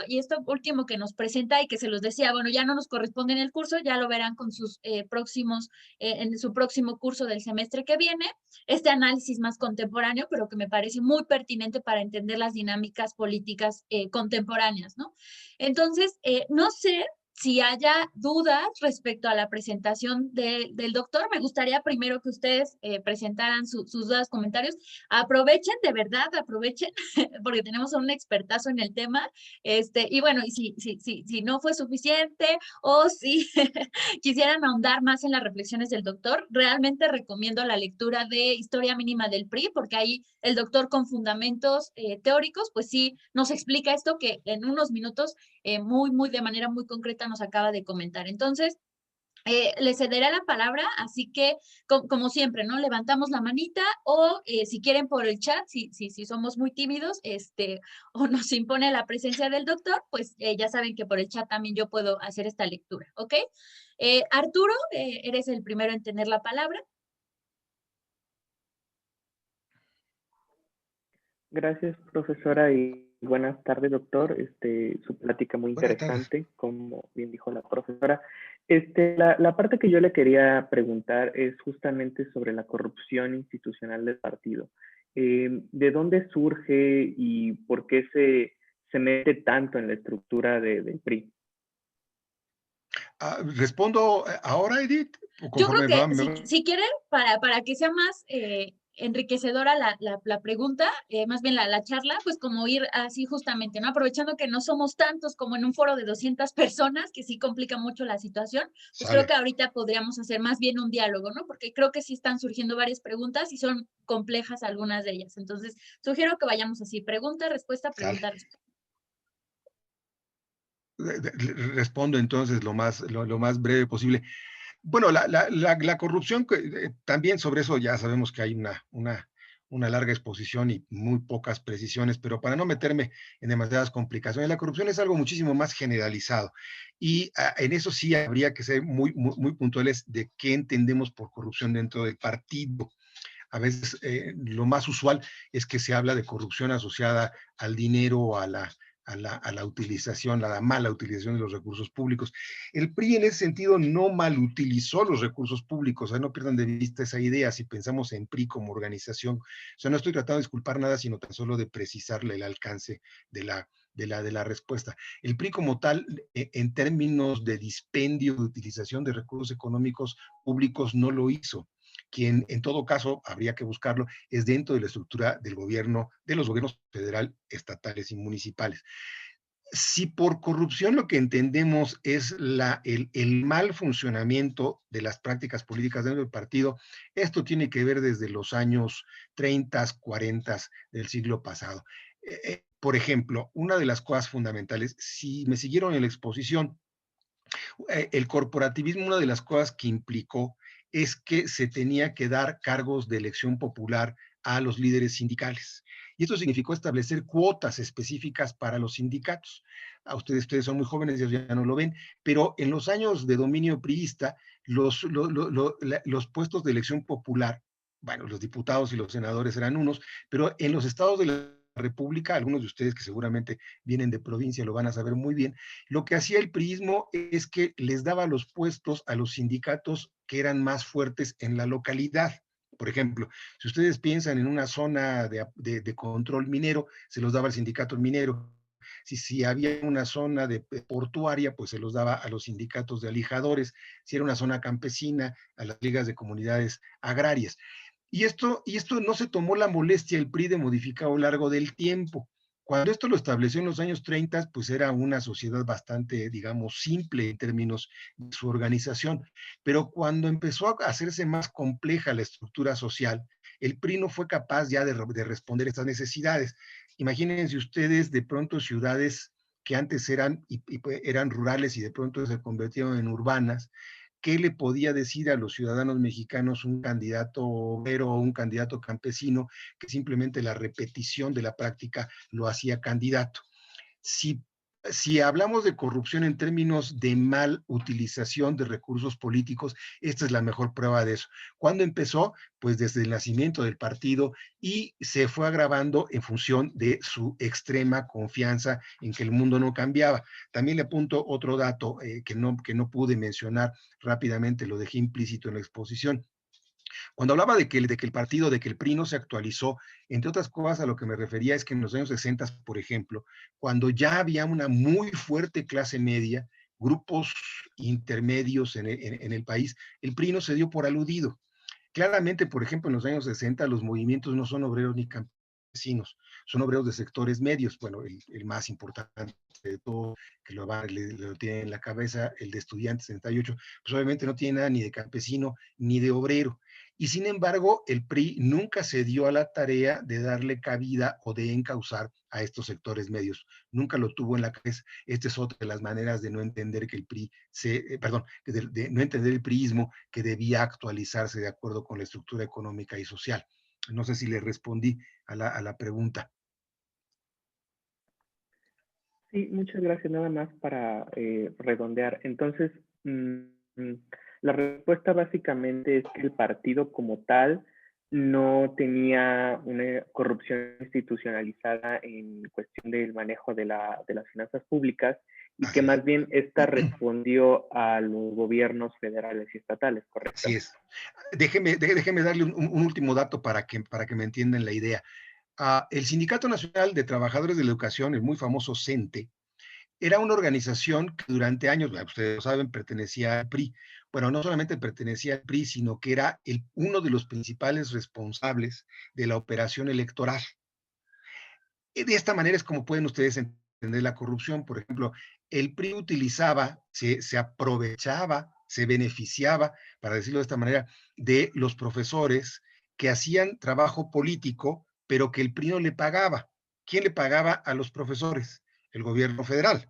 Speaker 2: último que nos presenta y que se los decía, bueno, ya no nos corresponde en el curso, ya lo verán con sus en su próximo curso del semestre que viene, este análisis más contemporáneo, pero que me parece muy pertinente para entender las dinámicas políticas contemporáneas, ¿no? Entonces, no sé si haya dudas respecto a la presentación del doctor. Me gustaría primero que ustedes presentaran sus dudas, comentarios. Aprovechen, de verdad, aprovechen, porque tenemos a un expertazo en el tema. Y bueno, y si no fue suficiente o si quisieran ahondar más en las reflexiones del doctor, realmente recomiendo la lectura de Historia Mínima del PRI, porque ahí el doctor con fundamentos teóricos, pues sí, nos explica esto que en unos minutos de manera muy concreta nos acaba de comentar. Entonces, le cederé la palabra, así que como siempre, ¿no? Levantamos la manita o si quieren por el chat, si somos muy tímidos, o nos impone la presencia del doctor, pues ya saben que por el chat también yo puedo hacer esta lectura, ¿ok? Arturo, eres el primero en tener la palabra.
Speaker 3: Gracias, profesora, y buenas tardes, doctor. Su plática muy
Speaker 1: Buenas tardes.
Speaker 3: interesante, como bien dijo la profesora. La parte que yo le quería preguntar es justamente sobre la corrupción institucional del partido. ¿De dónde surge y por qué se mete tanto en la estructura del PRI?
Speaker 1: ¿Respondo ahora, Edith? ¿O
Speaker 2: Yo creo
Speaker 1: conforme
Speaker 2: que
Speaker 1: me
Speaker 2: si,
Speaker 1: va?
Speaker 2: si quieren, para que sea más enriquecedora la pregunta, más bien la charla, pues como ir así justamente, ¿no? Aprovechando que no somos tantos como en un foro de 200 personas, que sí complica mucho la situación, pues creo que
Speaker 1: Sale,
Speaker 2: ahorita podríamos hacer más bien un diálogo, ¿no? Porque creo que sí están surgiendo varias preguntas y son complejas algunas de ellas. Entonces, sugiero que vayamos así, pregunta, respuesta,
Speaker 1: sale.
Speaker 2: pregunta, respuesta.
Speaker 1: Respondo entonces lo más breve posible. Bueno, la corrupción, también sobre eso ya sabemos que hay una larga exposición y muy pocas precisiones, pero para no meterme en demasiadas complicaciones, la corrupción es algo muchísimo más generalizado y en eso sí habría que ser muy puntuales de qué entendemos por corrupción dentro del partido. A veces lo más usual es que se habla de corrupción asociada al dinero, a la utilización, a la mala utilización de los recursos públicos. El PRI en ese sentido no mal utilizó los recursos públicos, o sea, no pierdan de vista esa idea si pensamos en PRI como organización. O sea, no estoy tratando de disculpar nada, sino tan solo de precisarle el alcance de la respuesta. El PRI como tal, en términos de dispendio, de utilización de recursos económicos públicos, no lo hizo. Quien en todo caso habría que buscarlo es dentro de la estructura del gobierno, de los gobiernos federal, estatales y municipales. Si por corrupción lo que entendemos es el mal funcionamiento de las prácticas políticas dentro del partido, esto tiene que ver desde los años 30, 40 del siglo pasado. Por ejemplo, una de las cosas fundamentales, si me siguieron en la exposición, el corporativismo, una de las cosas que implicó es que se tenía que dar cargos de elección popular a los líderes sindicales. Y esto significó establecer cuotas específicas para los sindicatos. A ustedes son muy jóvenes, ya no lo ven, pero en los años de dominio priista, los puestos de elección popular, bueno, los diputados y los senadores eran unos, pero en los estados de la República, algunos de ustedes que seguramente vienen de provincia lo van a saber muy bien, lo que hacía el priismo es que les daba los puestos a los sindicatos que eran más fuertes en la localidad. Por ejemplo, si ustedes piensan en una zona de control minero, se los daba al sindicato minero. Si había una zona de portuaria, pues se los daba a los sindicatos de alijadores. Si era una zona campesina, a las ligas de comunidades agrarias. Y esto no se tomó la molestia el PRI de modificar a lo largo del tiempo. Cuando esto lo estableció en los años 30, pues era una sociedad bastante, digamos, simple en términos de su organización. Pero cuando empezó a hacerse más compleja la estructura social, el PRI no fue capaz ya de responder estas necesidades. Imagínense ustedes de pronto ciudades que antes eran rurales y de pronto se convirtieron en urbanas. ¿Qué le podía decir a los ciudadanos mexicanos un candidato obrero o un candidato campesino que simplemente la repetición de la práctica lo hacía candidato? Si, si hablamos de corrupción en términos de mal utilización de recursos políticos, esta es la mejor prueba de eso. ¿Cuándo empezó? Pues desde el nacimiento del partido y se fue agravando en función de su extrema confianza en que el mundo no cambiaba. También le apunto otro dato que no pude mencionar rápidamente, lo dejé implícito en la exposición. Cuando hablaba de que el PRI no se actualizó, entre otras cosas a lo que me refería es que en los años 60, por ejemplo, cuando ya había una muy fuerte clase media, grupos intermedios en el país, el PRI no se dio por aludido. Claramente, por ejemplo, en los años 60 los movimientos no son obreros ni campesinos, son obreros de sectores medios. Bueno, el más importante de todo, que lo tiene en la cabeza, el de estudiantes 78, pues obviamente no tiene nada ni de campesino ni de obrero. Y sin embargo, el PRI nunca se dio a la tarea de darle cabida o de encauzar a estos sectores medios. Nunca lo tuvo en la cabeza. Esta es otra de las maneras de no entender que el PRI perdón, de no entender el priismo que debía actualizarse de acuerdo con la estructura económica y social. No sé si le respondí a la pregunta.
Speaker 3: Sí, muchas gracias. Nada más para redondear. Entonces, la respuesta básicamente es que el partido como tal no tenía una corrupción institucionalizada en cuestión del manejo de las finanzas públicas y que
Speaker 1: Así es.
Speaker 3: más bien esta respondió a los gobiernos federales y estatales, ¿correcto?
Speaker 1: Así es. Déjeme darle un último dato para que me entiendan la idea. El Sindicato Nacional de Trabajadores de la Educación, el muy famoso CENTE, era una organización que durante años, ustedes lo saben, pertenecía al PRI. Bueno, no solamente pertenecía al PRI, sino que era uno de los principales responsables de la operación electoral. De esta manera es como pueden ustedes entender la corrupción. Por ejemplo, el PRI utilizaba, se aprovechaba, se beneficiaba, para decirlo de esta manera, de los profesores que hacían trabajo político, pero que el PRI no le pagaba. ¿Quién le pagaba a los profesores? El gobierno federal.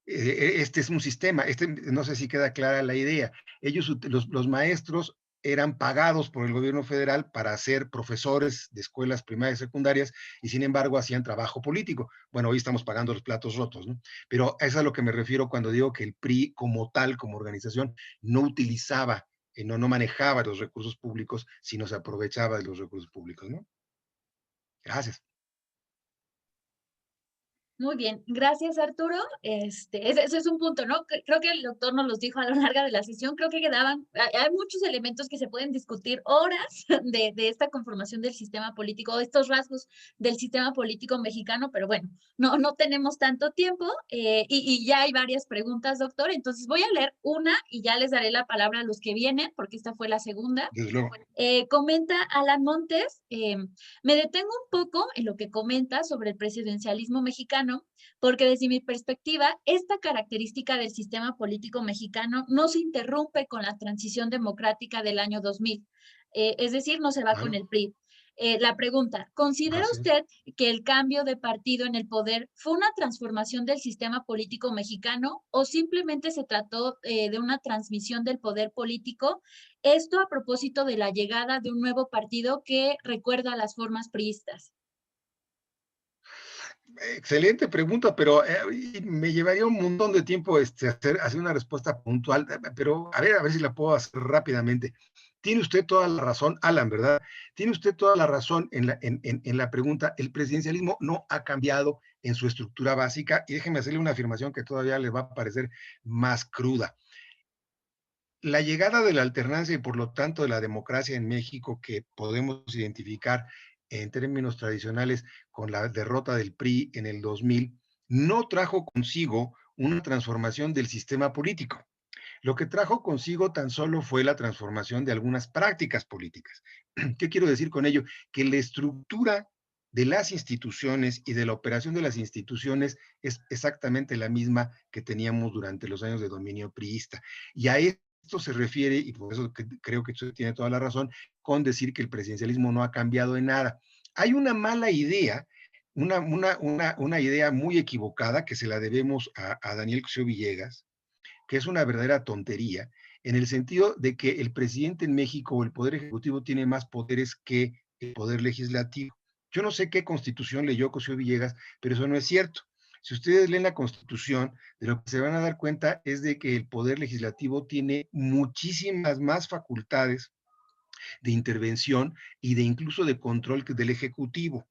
Speaker 1: Este es un sistema, no sé si queda clara la idea. Los maestros eran pagados por el gobierno federal para ser profesores de escuelas primarias y secundarias y sin embargo hacían trabajo político. Bueno, hoy estamos pagando los platos rotos, ¿no? Pero eso es a lo que me refiero cuando digo que el PRI como tal, como organización, no utilizaba, no manejaba los recursos públicos, sino se aprovechaba de los recursos públicos, ¿no? Gracias.
Speaker 2: Muy bien, gracias Arturo. Ese es un punto, ¿no? Creo que el doctor nos los dijo a lo largo de la sesión. Creo que quedaban, hay muchos elementos que se pueden discutir horas de esta conformación del sistema político, estos rasgos del sistema político mexicano, pero bueno, no tenemos tanto tiempo y ya hay varias preguntas, doctor. Entonces voy a leer una y ya les daré la palabra a los que vienen, porque esta fue la segunda.
Speaker 1: Desde luego.
Speaker 2: Comenta Alan Montes, me detengo un poco en lo que comenta sobre el presidencialismo mexicano mexicano, porque desde mi perspectiva, esta característica del sistema político mexicano no se interrumpe con la transición democrática del año 2000, es decir, no se va con
Speaker 1: Claro,
Speaker 2: el PRI. La pregunta, ¿considera
Speaker 1: así es.
Speaker 2: usted que el cambio de partido en el poder fue una transformación del sistema político mexicano o simplemente se trató de una transmisión del poder político? Esto a propósito de la llegada de un nuevo partido que recuerda a las formas priistas.
Speaker 1: Excelente pregunta, pero y me llevaría un montón de tiempo hacer una respuesta puntual, pero a ver si la puedo hacer rápidamente. Tiene usted toda la razón, Alan, ¿verdad? Tiene usted toda la razón en la pregunta. El presidencialismo no ha cambiado en su estructura básica y déjeme hacerle una afirmación que todavía le va a parecer más cruda. La llegada de la alternancia y por lo tanto de la democracia en México, que podemos identificar en términos tradicionales con la derrota del PRI en el 2000, no trajo consigo una transformación del sistema político. Lo que trajo consigo tan solo fue la transformación de algunas prácticas políticas. ¿Qué quiero decir con ello? Que la estructura de las instituciones y de la operación de las instituciones es exactamente la misma que teníamos durante los años de dominio priista. Y a esto se refiere, y por eso creo que usted tiene toda la razón, con decir que el presidencialismo no ha cambiado en nada. Hay una mala idea, una idea muy equivocada que se la debemos a Daniel Cosío Villegas, que es una verdadera tontería, en el sentido de que el presidente en México o el Poder Ejecutivo tiene más poderes que el Poder Legislativo. Yo no sé qué constitución leyó Cosío Villegas, pero eso no es cierto. Si ustedes leen la Constitución, de lo que se van a dar cuenta es de que el Poder Legislativo tiene muchísimas más facultades de intervención y de incluso de control que del Ejecutivo.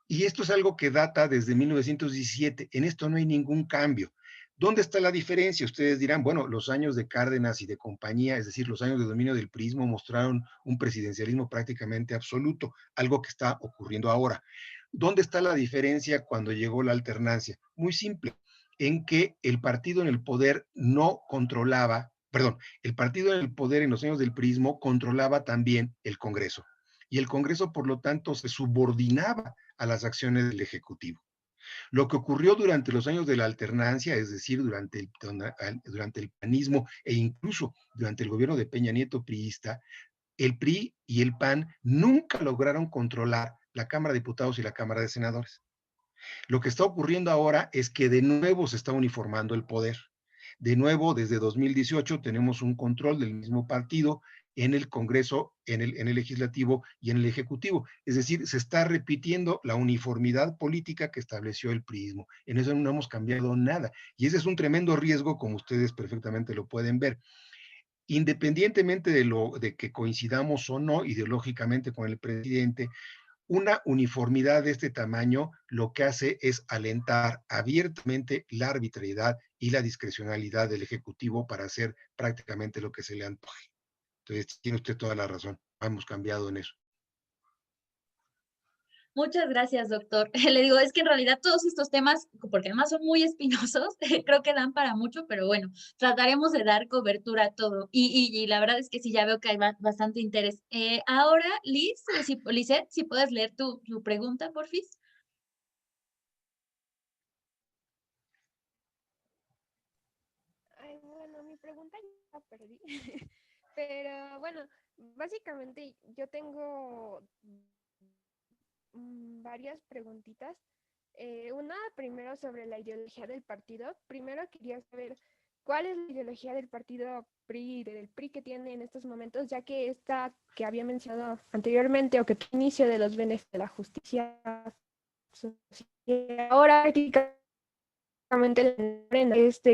Speaker 1: Y esto es algo que data desde 1917. En esto no hay ningún cambio. ¿Dónde está la diferencia? Ustedes dirán, bueno, los años de Cárdenas y de compañía, es decir, los años de dominio del priismo mostraron un presidencialismo prácticamente absoluto, algo que está ocurriendo ahora. ¿Dónde está la diferencia cuando llegó la alternancia? Muy simple, en que el partido en el poder no controlaba, perdón, el partido en el poder en los años del priismo controlaba también el Congreso. Y el Congreso, por lo tanto, se subordinaba a las acciones del Ejecutivo. Lo que ocurrió durante los años de la alternancia, es decir, durante el panismo e incluso durante el gobierno de Peña Nieto priista, el PRI y el PAN nunca lograron controlar la Cámara de Diputados y la Cámara de Senadores. Lo que está ocurriendo ahora es que de nuevo se está uniformando el poder. De nuevo, desde 2018 tenemos un control del mismo partido en el Congreso, en el Legislativo y en el Ejecutivo. Es decir, se está repitiendo la uniformidad política que estableció el priismo. En eso no hemos cambiado nada. Y ese es un tremendo riesgo, como ustedes perfectamente lo pueden ver. Independientemente de que coincidamos o no ideológicamente con el presidente, una uniformidad de este tamaño lo que hace es alentar abiertamente la arbitrariedad y la discrecionalidad del Ejecutivo para hacer prácticamente lo que se le antoje. Entonces, tiene usted toda la razón. Hemos cambiado en eso.
Speaker 2: Muchas gracias, doctor. Le digo, es que en realidad todos estos temas, porque además son muy espinosos, creo que dan para mucho, pero bueno, trataremos de dar cobertura a todo. Y la verdad es que sí, ya veo que hay bastante interés. Ahora, Liz, Lisette, si puedes leer tu pregunta, porfis.
Speaker 4: Ay, bueno, mi pregunta ya la perdí. Pero bueno, básicamente yo tengo varias preguntitas. Una primero sobre la ideología del partido. Primero quería saber cuál es la ideología del partido PRI, del PRI que tiene en estos momentos, ya que esta que había mencionado anteriormente o que inicio de los beneficios de la justicia social, ahora prácticamente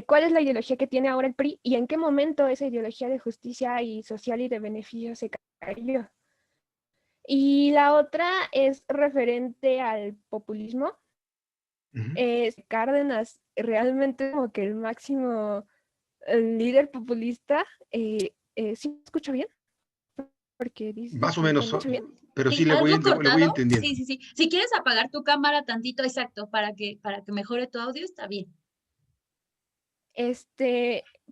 Speaker 4: ¿cuál es la ideología que tiene ahora el PRI y en qué momento esa ideología de justicia y social y de beneficio se cayó? Y la otra es referente al populismo. Cárdenas realmente como que el máximo líder populista. ¿Sí me escucho bien? Porque dice
Speaker 1: Más o
Speaker 4: que me
Speaker 1: menos,
Speaker 4: escucho bien.
Speaker 1: pero sí
Speaker 2: Sí,
Speaker 1: le voy
Speaker 2: cortado.
Speaker 1: entendiendo.
Speaker 2: Sí, sí, sí. Si quieres apagar tu cámara tantito, exacto, para que mejore tu audio, está bien.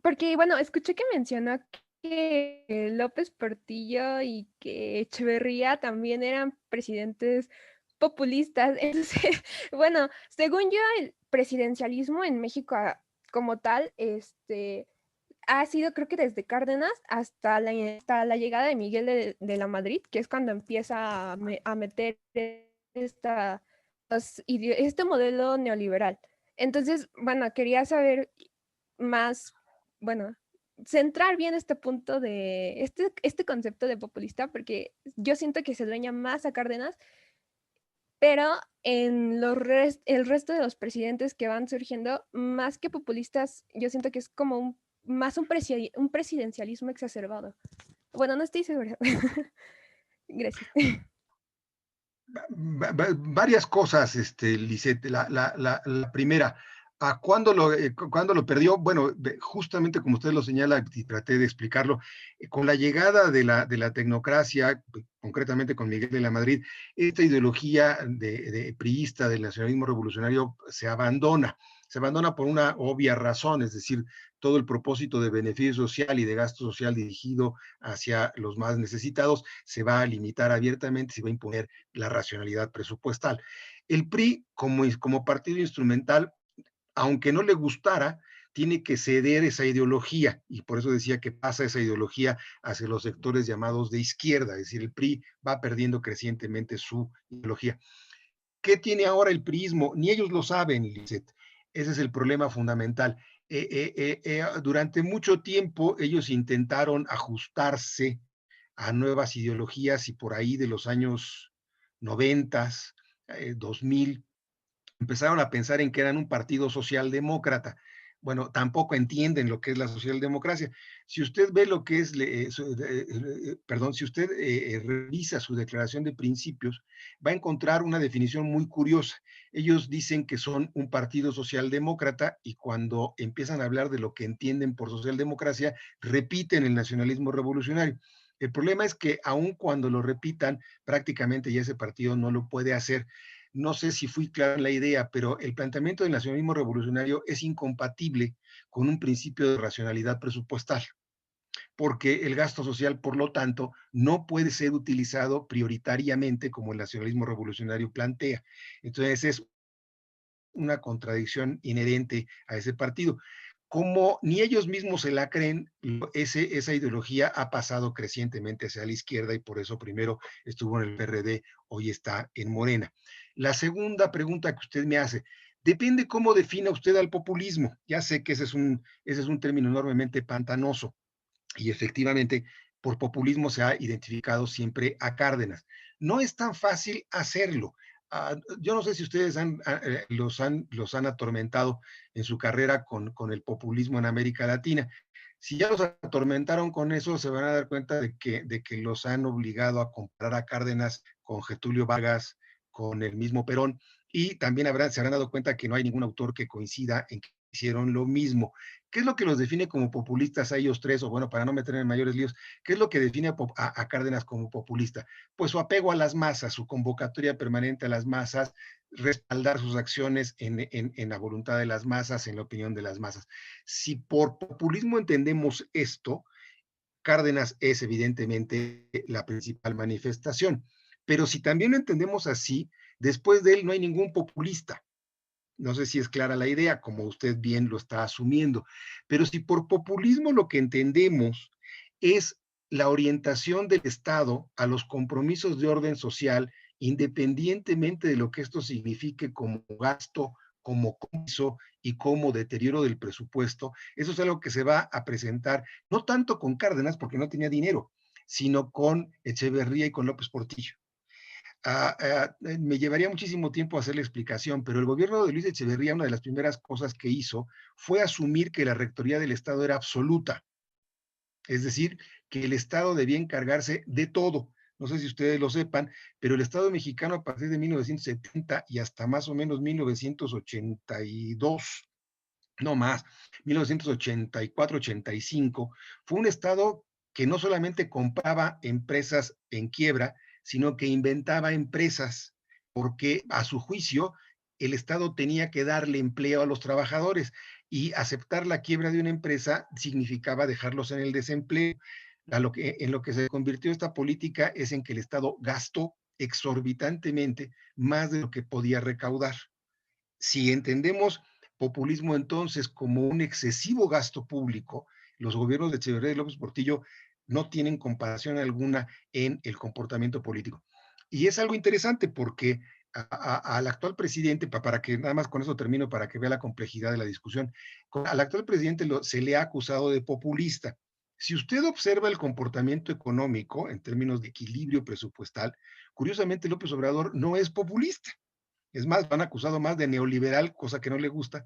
Speaker 4: Porque bueno, escuché que mencionó que López Portillo y que Echeverría también eran presidentes populistas. Entonces, bueno, según yo, el presidencialismo en México como tal, ha sido creo que desde Cárdenas hasta la llegada de Miguel de la Madrid, que es cuando empieza a meter esta, este modelo neoliberal. Entonces, bueno, quería saber más, bueno, centrar bien este punto de este concepto de populista, porque yo siento que se dueña más a Cárdenas, pero en el resto de los presidentes que van surgiendo, más que populistas, yo siento que es como más un presidencialismo exacerbado. Bueno, no estoy segura. Gracias.
Speaker 1: Varias cosas, Lisette. La primera, ¿cuándo lo perdió? Bueno, justamente como usted lo señala, y traté de explicarlo, con la llegada de la tecnocracia, concretamente con Miguel de la Madrid, esta ideología de priista del nacionalismo revolucionario se abandona. Se abandona por una obvia razón, es decir, todo el propósito de beneficio social y de gasto social dirigido hacia los más necesitados se va a limitar abiertamente, se va a imponer la racionalidad presupuestal. El PRI, como partido instrumental, aunque no le gustara, tiene que ceder esa ideología, y por eso decía que pasa esa ideología hacia los sectores llamados de izquierda, es decir, el PRI va perdiendo crecientemente su ideología. ¿Qué tiene ahora el priismo? Ni ellos lo saben, Lisette. Ese es el problema fundamental. Durante mucho tiempo ellos intentaron ajustarse a nuevas ideologías y por ahí de los años 90, 2000, empezaron a pensar en que eran un partido socialdemócrata. Bueno, tampoco entienden lo que es la socialdemocracia. Si usted ve lo que es, perdón, si usted revisa su declaración de principios, va a encontrar una definición muy curiosa. Ellos dicen que son un partido socialdemócrata y cuando empiezan a hablar de lo que entienden por socialdemocracia, repiten el nacionalismo revolucionario. El problema es que aun cuando lo repitan, prácticamente ya ese partido no lo puede hacer. No sé si fui claro en la idea, pero el planteamiento del nacionalismo revolucionario es incompatible con un principio de racionalidad presupuestal, porque el gasto social, por lo tanto, no puede ser utilizado prioritariamente como el nacionalismo revolucionario plantea. Entonces es una contradicción inherente a ese partido. Como ni ellos mismos se la creen, esa ideología ha pasado crecientemente hacia la izquierda y por eso primero estuvo en el PRD, hoy está en Morena. La segunda pregunta que usted me hace, depende cómo defina usted al populismo. Ya sé que ese es un término enormemente pantanoso y efectivamente por populismo se ha identificado siempre a Cárdenas. No es tan fácil hacerlo. Yo no sé si ustedes los han atormentado en su carrera con el populismo en América Latina. Si ya los atormentaron con eso, se van a dar cuenta de que los han obligado a comparar a Cárdenas con Getulio Vargas, con el mismo Perón, y también se habrán dado cuenta que no hay ningún autor que coincida en que hicieron lo mismo. ¿Qué es lo que los define como populistas a ellos tres? O bueno, para no meterme en mayores líos, ¿qué es lo que define a Cárdenas como populista? Pues su apego a las masas, su convocatoria permanente a las masas, respaldar sus acciones en la voluntad de las masas, en la opinión de las masas. Si por populismo entendemos esto, Cárdenas es evidentemente la principal manifestación. Pero si también lo entendemos así, después de él no hay ningún populista. No sé si es clara la idea, como usted bien lo está asumiendo, pero si por populismo lo que entendemos es la orientación del Estado a los compromisos de orden social, independientemente de lo que esto signifique como gasto, como comiso y como deterioro del presupuesto, eso es algo que se va a presentar, no tanto con Cárdenas, porque no tenía dinero, sino con Echeverría y con López Portillo. Me llevaría muchísimo tiempo hacer la explicación, pero el gobierno de Luis Echeverría, una de las primeras cosas que hizo fue asumir que la rectoría del Estado era absoluta, es decir, que el Estado debía encargarse de todo. No sé si ustedes lo sepan, pero el Estado mexicano a partir de 1970 y hasta más o menos 1982, no más, 1984-85, fue un Estado que no solamente compraba empresas en quiebra, sino que inventaba empresas, porque a su juicio el Estado tenía que darle empleo a los trabajadores y aceptar la quiebra de una empresa significaba dejarlos en el desempleo. En lo que se convirtió esta política es en que el Estado gastó exorbitantemente más de lo que podía recaudar. Si entendemos populismo entonces como un excesivo gasto público, los gobiernos de Echeverría y López Portillo no tienen comparación alguna en el comportamiento político. Y es algo interesante porque al actual presidente, para que nada más con eso termino, para que vea la complejidad de la discusión, al actual presidente se le ha acusado de populista. Si usted observa el comportamiento económico en términos de equilibrio presupuestal, curiosamente López Obrador no es populista. Es más, lo han acusado más de neoliberal, cosa que no le gusta,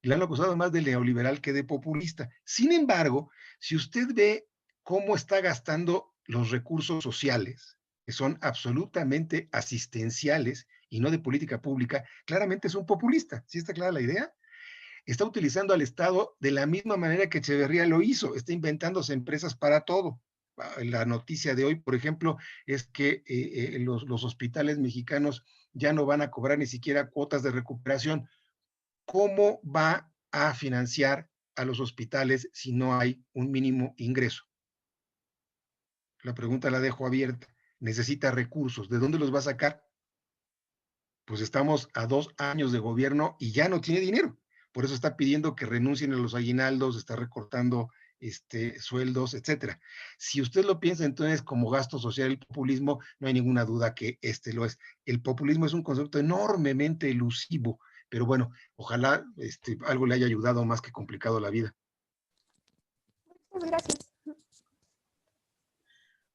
Speaker 1: y lo han acusado más de neoliberal que de populista. Sin embargo, si usted ve cómo está gastando los recursos sociales, que son absolutamente asistenciales y no de política pública, claramente es un populista. ¿Sí está clara la idea? Está utilizando al Estado de la misma manera que Echeverría lo hizo, está inventándose empresas para todo. La noticia de hoy, por ejemplo, es que los hospitales mexicanos ya no van a cobrar ni siquiera cuotas de recuperación. ¿Cómo va a financiar a los hospitales si no hay un mínimo ingreso? La pregunta la dejo abierta. Necesita recursos. ¿De dónde los va a sacar? Pues estamos a 2 años de gobierno y ya no tiene dinero. Por eso está pidiendo que renuncien a los aguinaldos, está recortando sueldos, etcétera. Si usted lo piensa entonces como gasto social y populismo, no hay ninguna duda que lo es. El populismo es un concepto enormemente elusivo, pero bueno, ojalá algo le haya ayudado más que complicado la vida.
Speaker 4: Muchas gracias.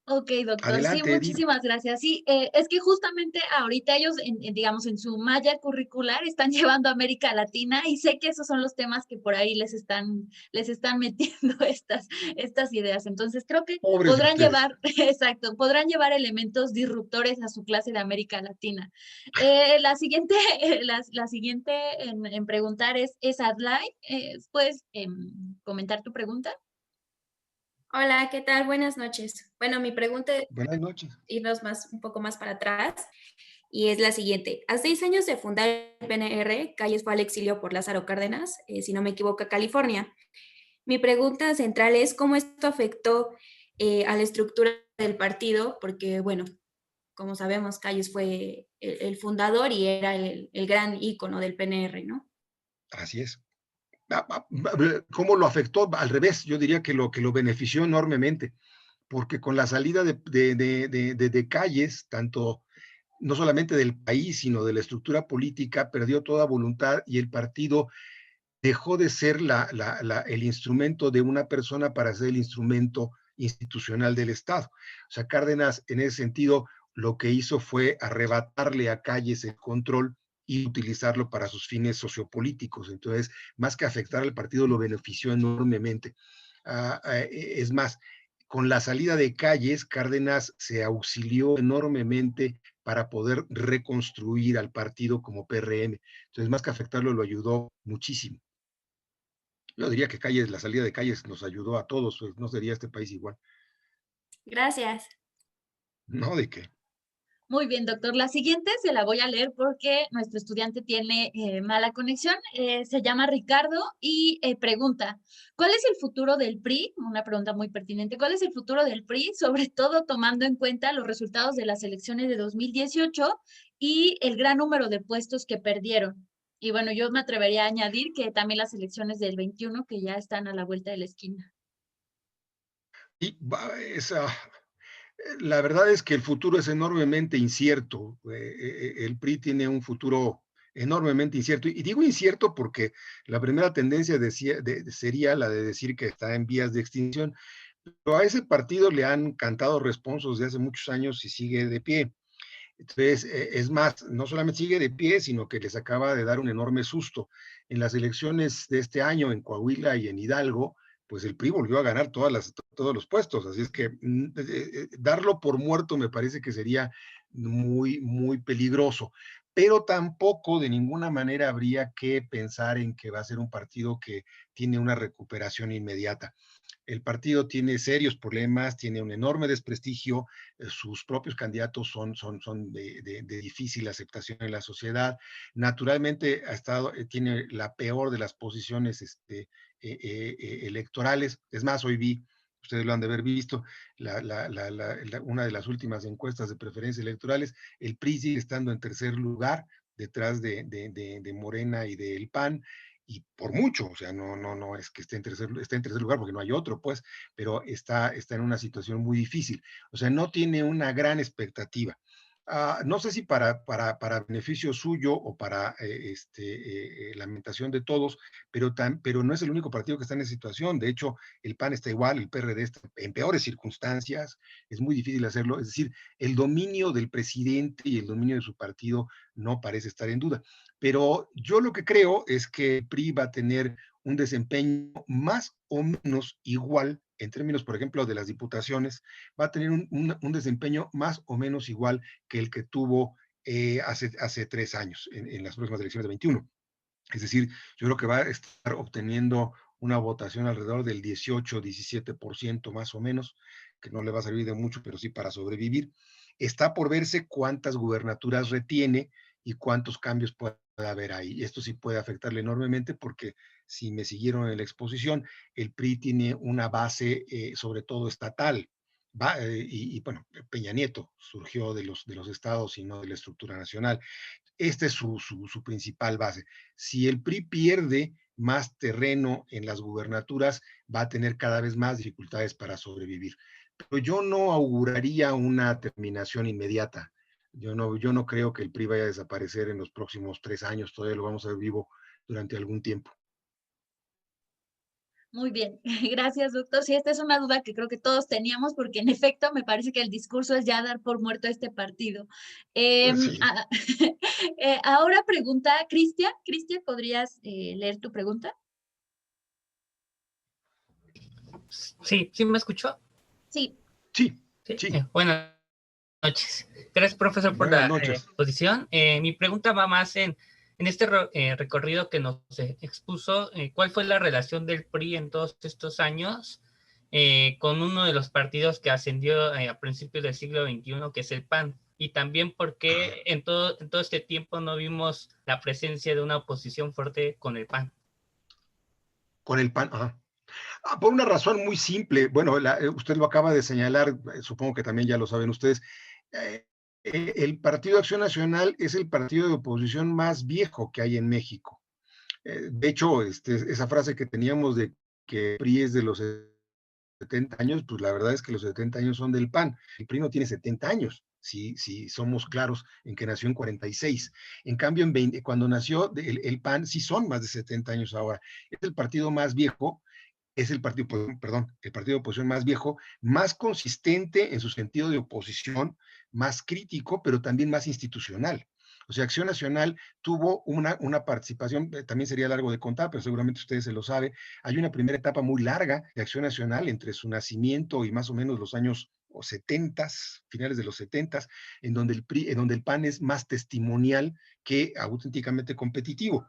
Speaker 2: Ok, doctor, sí,
Speaker 1: Adelante, Edith.
Speaker 2: muchísimas gracias. Sí, es que justamente ahorita ellos, digamos, en su malla curricular están llevando a América Latina y sé que esos son los temas que por ahí les están metiendo estas ideas. Entonces creo que
Speaker 1: Pobres de
Speaker 2: podrán
Speaker 1: ustedes.
Speaker 2: llevar, exacto, podrán llevar elementos disruptores a su clase de América Latina. La siguiente, la siguiente en preguntar es Adlai. ¿Puedes comentar tu pregunta?
Speaker 5: Hola, ¿qué tal? Buenas noches. Bueno, mi pregunta es
Speaker 1: Buenas noches.
Speaker 5: irnos un poco más para atrás y es la siguiente. A 6 años de fundar el PNR, Calles fue al exilio por Lázaro Cárdenas, si no me equivoco, a California. Mi pregunta central es cómo esto afectó a la estructura del partido, porque, bueno, como sabemos, Calles fue el fundador y era el gran ícono del PNR, ¿no?
Speaker 1: Así es. ¿Cómo lo afectó? Al revés, yo diría que lo benefició enormemente, porque con la salida de Calles, tanto no solamente del país, sino de la estructura política, perdió toda voluntad y el partido dejó de ser el instrumento de una persona para ser el instrumento institucional del Estado. O sea, Cárdenas, en ese sentido, lo que hizo fue arrebatarle a Calles el control y utilizarlo para sus fines sociopolíticos. Entonces, más que afectar al partido, lo benefició enormemente. Es más, con la salida de Calles, Cárdenas se auxilió enormemente para poder reconstruir al partido como PRM. Entonces, más que afectarlo, lo ayudó muchísimo. Yo diría que la salida de Calles nos ayudó a todos, pues no sería este país igual.
Speaker 5: Gracias.
Speaker 1: No, de qué.
Speaker 2: Muy bien, doctor. La siguiente se la voy a leer porque nuestro estudiante tiene mala conexión. Se llama Ricardo y pregunta, ¿cuál es el futuro del PRI? Una pregunta muy pertinente. ¿Cuál es el futuro del PRI? Sobre todo tomando en cuenta los resultados de las elecciones de 2018 y el gran número de puestos que perdieron. Y bueno, yo me atrevería a añadir que también las elecciones del 21 que ya están a la vuelta de la esquina.
Speaker 1: Y la verdad es que el futuro es enormemente incierto. El PRI tiene un futuro enormemente incierto. Y digo incierto porque la primera tendencia sería la de decir que está en vías de extinción. Pero a ese partido le han cantado responsos de hace muchos años y sigue de pie. Entonces, es más, no solamente sigue de pie, sino que les acaba de dar un enorme susto. En las elecciones de este año en Coahuila y en Hidalgo, pues el PRI volvió a ganar todos los puestos. Así es que darlo por muerto me parece que sería muy, muy peligroso. Pero tampoco de ninguna manera habría que pensar en que va a ser un partido que tiene una recuperación inmediata. El partido tiene serios problemas, tiene un enorme desprestigio, sus propios candidatos son de difícil aceptación en la sociedad. Naturalmente tiene la peor de las posiciones electorales. Es más, hoy vi ustedes lo han de haber visto, una de las últimas encuestas de preferencias electorales, el PRI sigue estando en tercer lugar, detrás de Morena y del PAN, y por mucho, o sea, no es que esté en tercer lugar porque no hay otro, pues, pero está en una situación muy difícil. O sea, no tiene una gran expectativa. No sé si para beneficio suyo o para lamentación de todos, pero no es el único partido que está en esa situación. De hecho, el PAN está igual, el PRD está en peores circunstancias, es muy difícil hacerlo. Es decir, el dominio del presidente y el dominio de su partido no parece estar en duda. Pero yo lo que creo es que el PRI va a tener un desempeño más o menos igual, en términos, por ejemplo, de las diputaciones, va a tener un desempeño más o menos igual que el que tuvo hace 3 años, en las próximas elecciones de 21. Es decir, yo creo que va a estar obteniendo una votación alrededor del 18-17% más o menos, que no le va a servir de mucho, pero sí para sobrevivir. Está por verse cuántas gubernaturas retiene y cuántos cambios puede haber ahí. Esto sí puede afectarle enormemente porque, si me siguieron en la exposición, el PRI tiene una base sobre todo estatal. Bueno, Peña Nieto surgió de los estados y no de la estructura nacional. Esta es su principal base. Si el PRI pierde más terreno en las gubernaturas, va a tener cada vez más dificultades para sobrevivir. Pero yo no auguraría una terminación inmediata. Yo no creo que el PRI vaya a desaparecer en los próximos 3 años. Todavía lo vamos a ver vivo durante algún tiempo.
Speaker 2: Muy bien, gracias, doctor. Sí, esta es una duda que creo que todos teníamos, porque en efecto me parece que el discurso es ya dar por muerto este partido.
Speaker 1: Sí.
Speaker 2: Ahora pregunta Cristian. Cristian, ¿podrías leer tu pregunta?
Speaker 6: Sí, ¿sí me escuchó?
Speaker 2: Sí.
Speaker 1: Sí.
Speaker 6: Sí.
Speaker 1: Sí.
Speaker 6: Buenas noches. Gracias, profesor, por
Speaker 1: Buenas
Speaker 6: la
Speaker 1: noches.
Speaker 6: exposición. Mi pregunta va más en este recorrido que nos expuso. ¿Cuál fue la relación del PRI en todos estos años con uno de los partidos que ascendió a principios del siglo XXI, que es el PAN? Y también por qué en todo este tiempo no vimos la presencia de una oposición fuerte con el PAN.
Speaker 1: Con el PAN, ajá. Por una razón muy simple. Bueno, usted lo acaba de señalar, supongo que también ya lo saben ustedes. El Partido Acción Nacional es el partido de oposición más viejo que hay en México. De hecho, esa frase que teníamos de que el PRI es de los 70 años, pues la verdad es que los 70 años son del PAN. El PRI no tiene 70 años, si somos claros en que nació en 46. En cambio, cuando nació el PAN, sí son más de 70 años ahora. Es el partido más viejo, es el partido, perdón, el partido de oposición más viejo, más consistente en su sentido de oposición, más crítico, pero también más institucional. O sea, Acción Nacional tuvo una participación, también sería largo de contar, pero seguramente ustedes se lo saben. Hay una primera etapa muy larga de Acción Nacional entre su nacimiento y más o menos los años 70, finales de los 70, en donde el PAN es más testimonial que auténticamente competitivo.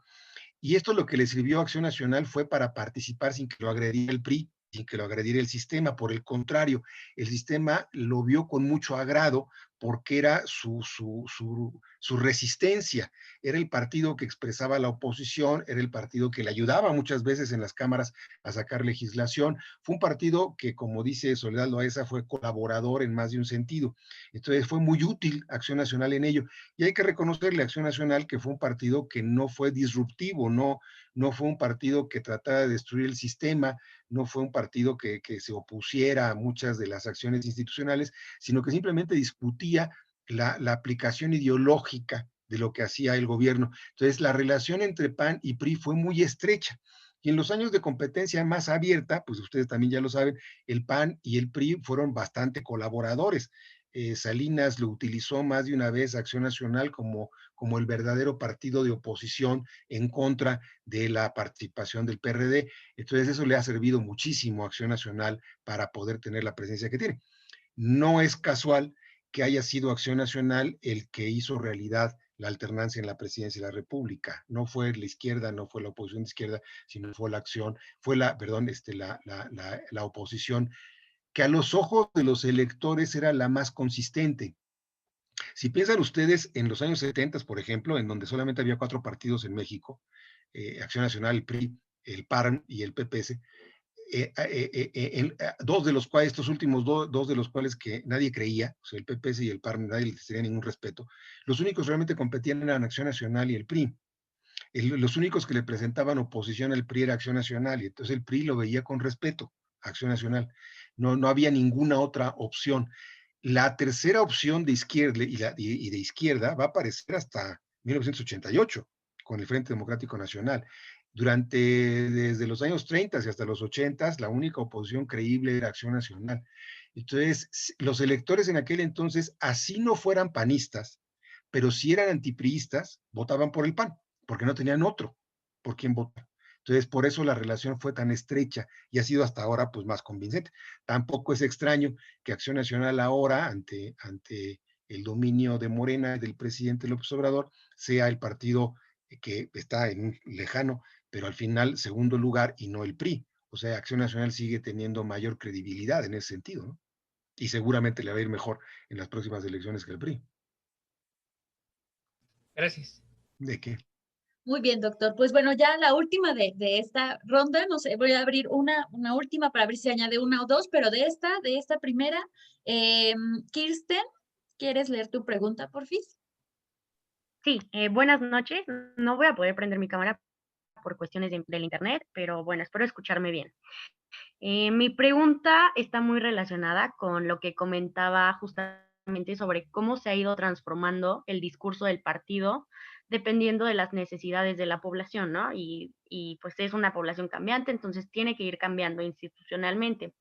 Speaker 1: Y esto lo que le sirvió a Acción Nacional fue para participar sin que lo agrediera el PRI, sin que lo agrediera el sistema. Por el contrario, el sistema lo vio con mucho agrado porque era su resistencia. Era el partido que expresaba la oposición, era el partido que le ayudaba muchas veces en las cámaras a sacar legislación. Fue un partido que, como dice Soledad Loaesa, fue colaborador en más de un sentido. Entonces fue muy útil Acción Nacional en ello. Y hay que reconocerle a Acción Nacional que fue un partido que no fue disruptivo, no fue un partido que tratara de destruir el sistema, no fue un partido que se opusiera a muchas de las acciones institucionales, sino que simplemente discutía la aplicación ideológica de lo que hacía el gobierno. Entonces, la relación entre PAN y PRI fue muy estrecha. Y en los años de competencia más abierta, pues ustedes también ya lo saben, el PAN y el PRI fueron bastante colaboradores. Salinas lo utilizó más de una vez Acción Nacional como el verdadero partido de oposición en contra de la participación del PRD. Entonces eso le ha servido muchísimo a Acción Nacional para poder tener la presencia que tiene. No es casual que haya sido Acción Nacional el que hizo realidad la alternancia en la presidencia de la República. No fue la izquierda, no fue la oposición de izquierda, sino fue la oposición que a los ojos de los electores era la más consistente. Si piensan ustedes en los años 70, por ejemplo, en donde solamente había 4 partidos en México, Acción Nacional, el PRI, el PAN y el PPS, dos de los cuales, estos últimos dos de los cuales que nadie creía, o sea, el PPS y el PAN, nadie les tenía ningún respeto, los únicos realmente competían eran Acción Nacional y el PRI. Los únicos que le presentaban oposición al PRI era Acción Nacional, y entonces el PRI lo veía con respeto, Acción Nacional. No había ninguna otra opción. La tercera opción de izquierda y de izquierda va a aparecer hasta 1988 con el Frente Democrático Nacional. Desde los años 30 y hasta los 80, la única oposición creíble era Acción Nacional. Entonces, los electores en aquel entonces, así no fueran panistas, pero si eran antipriistas, votaban por el PAN, porque no tenían otro por quién votar. Entonces, por eso la relación fue tan estrecha y ha sido hasta ahora pues más convincente. Tampoco es extraño que Acción Nacional ahora, ante el dominio de Morena y del presidente López Obrador, sea el partido que está en un lejano, pero al final segundo lugar y no el PRI. O sea, Acción Nacional sigue teniendo mayor credibilidad en ese sentido, ¿no? Y seguramente le va a ir mejor en las próximas elecciones que el PRI.
Speaker 6: Gracias.
Speaker 1: ¿De qué?
Speaker 2: Muy bien, doctor. Pues bueno, ya la última de esta ronda, no sé, voy a abrir una última para ver si añade una o dos, pero de esta primera, Kirsten, ¿quieres leer tu pregunta, porfis?
Speaker 7: Sí, buenas noches. No voy a poder prender mi cámara por cuestiones del internet, pero bueno, espero escucharme bien. Mi pregunta está muy relacionada con lo que comentaba justamente sobre cómo se ha ido transformando el discurso del partido dependiendo de las necesidades de la población, ¿no? Y pues es una población cambiante, entonces tiene que ir cambiando institucionalmente.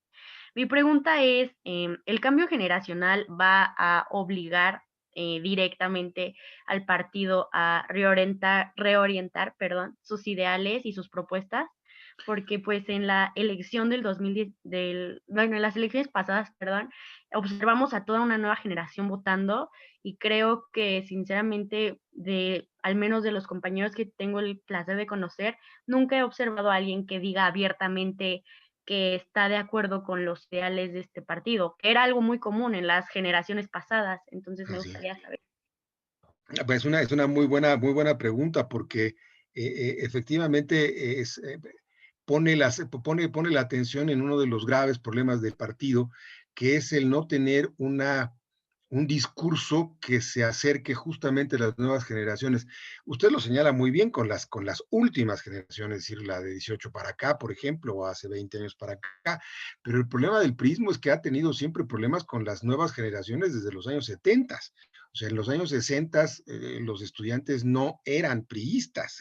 Speaker 7: Mi pregunta es, ¿el cambio generacional va a obligar directamente al partido a reorientar, sus ideales y sus propuestas? Porque pues en la elección del 2010, bueno, en las elecciones pasadas, observamos a toda una nueva generación votando y creo que sinceramente al menos de los compañeros que tengo el placer de conocer, nunca he observado a alguien que diga abiertamente que está de acuerdo con los ideales de este partido, que era algo muy común en las generaciones pasadas. Entonces me gustaría saber.
Speaker 1: Pues es una muy buena pregunta, porque efectivamente pone la atención en uno de los graves problemas del partido, que es el no tener un discurso que se acerque justamente a las nuevas generaciones. Usted lo señala muy bien con las últimas generaciones, es decir, la de 18 para acá, por ejemplo, o hace 20 años para acá, pero el problema del PRIismo es que ha tenido siempre problemas con las nuevas generaciones desde los años 70. O sea, en los años 60 los estudiantes no eran priistas,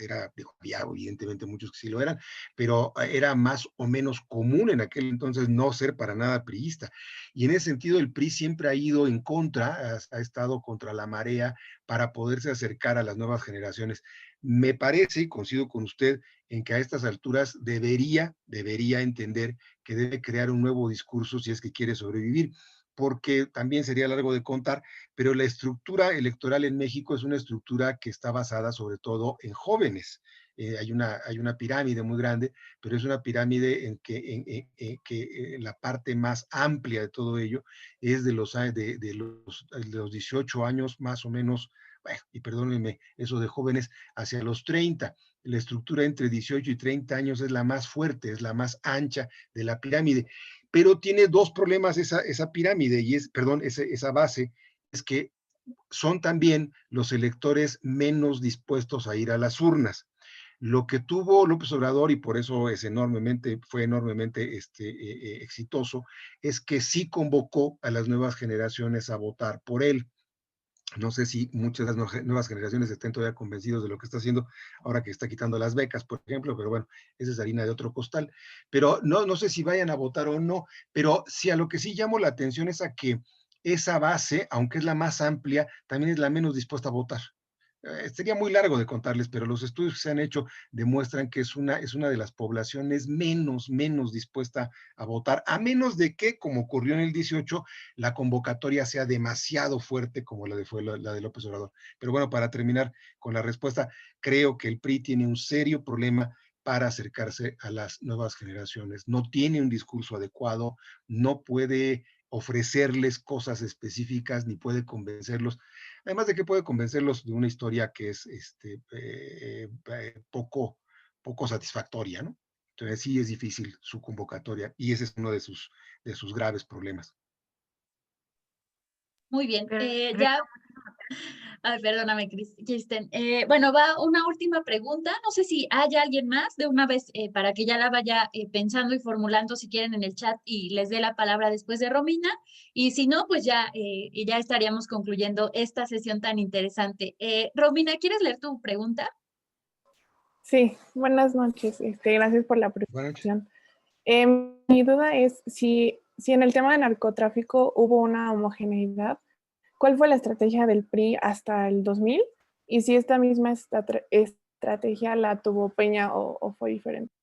Speaker 1: había evidentemente muchos que sí lo eran, pero era más o menos común en aquel entonces no ser para nada priista. Y en ese sentido el PRI siempre ha ido en contra, ha estado contra la marea para poderse acercar a las nuevas generaciones. Me parece, y coincido con usted, en que a estas alturas debería entender que debe crear un nuevo discurso si es que quiere sobrevivir, porque también sería largo de contar, pero la estructura electoral en México es una estructura que está basada sobre todo en jóvenes. Hay una pirámide muy grande, pero es una pirámide en que la parte más amplia de todo ello es de los 18 años más o menos, bueno, y perdónenme, eso de jóvenes, hacia los 30. La estructura entre 18 y 30 años es la más fuerte, es la más ancha de la pirámide, pero tiene dos problemas esa pirámide, y esa base, es que son también los electores menos dispuestos a ir a las urnas. Lo que tuvo López Obrador, y por eso fue enormemente exitoso, es que sí convocó a las nuevas generaciones a votar por él. No sé si muchas de las nuevas generaciones estén todavía convencidos de lo que está haciendo ahora que está quitando las becas, por ejemplo, pero bueno, esa es harina de otro costal. Pero no sé si vayan a votar o no, pero sí, a lo que sí llamo la atención es a que esa base, aunque es la más amplia, también es la menos dispuesta a votar. Sería muy largo de contarles, pero los estudios que se han hecho demuestran que es una de las poblaciones menos dispuesta a votar, a menos de que, como ocurrió en el 18, la convocatoria sea demasiado fuerte como fue la de López Obrador. Pero bueno, para terminar con la respuesta, creo que el PRI tiene un serio problema para acercarse a las nuevas generaciones. No tiene un discurso adecuado, no puede ofrecerles cosas específicas, ni puede convencerlos. Además de que puede convencerlos de una historia que es poco satisfactoria, ¿no? Entonces sí es difícil su convocatoria y ese es uno de sus graves problemas.
Speaker 2: Muy bien,
Speaker 7: Perfecto.
Speaker 2: ya, ay, perdóname, Kristen. Bueno, va una última pregunta. No sé si hay alguien más de una vez para que ya la vaya pensando y formulando si quieren en el chat y les dé la palabra después de Romina. Y si no, pues ya estaríamos concluyendo esta sesión tan interesante. Romina, ¿quieres leer tu pregunta?
Speaker 8: Sí, buenas noches. Gracias por la
Speaker 1: Buenas noches.
Speaker 8: presentación. Mi duda es si en el tema de narcotráfico hubo una homogeneidad, ¿cuál fue la estrategia del PRI hasta el 2000? Y si esta misma estrategia la tuvo Peña o fue diferente.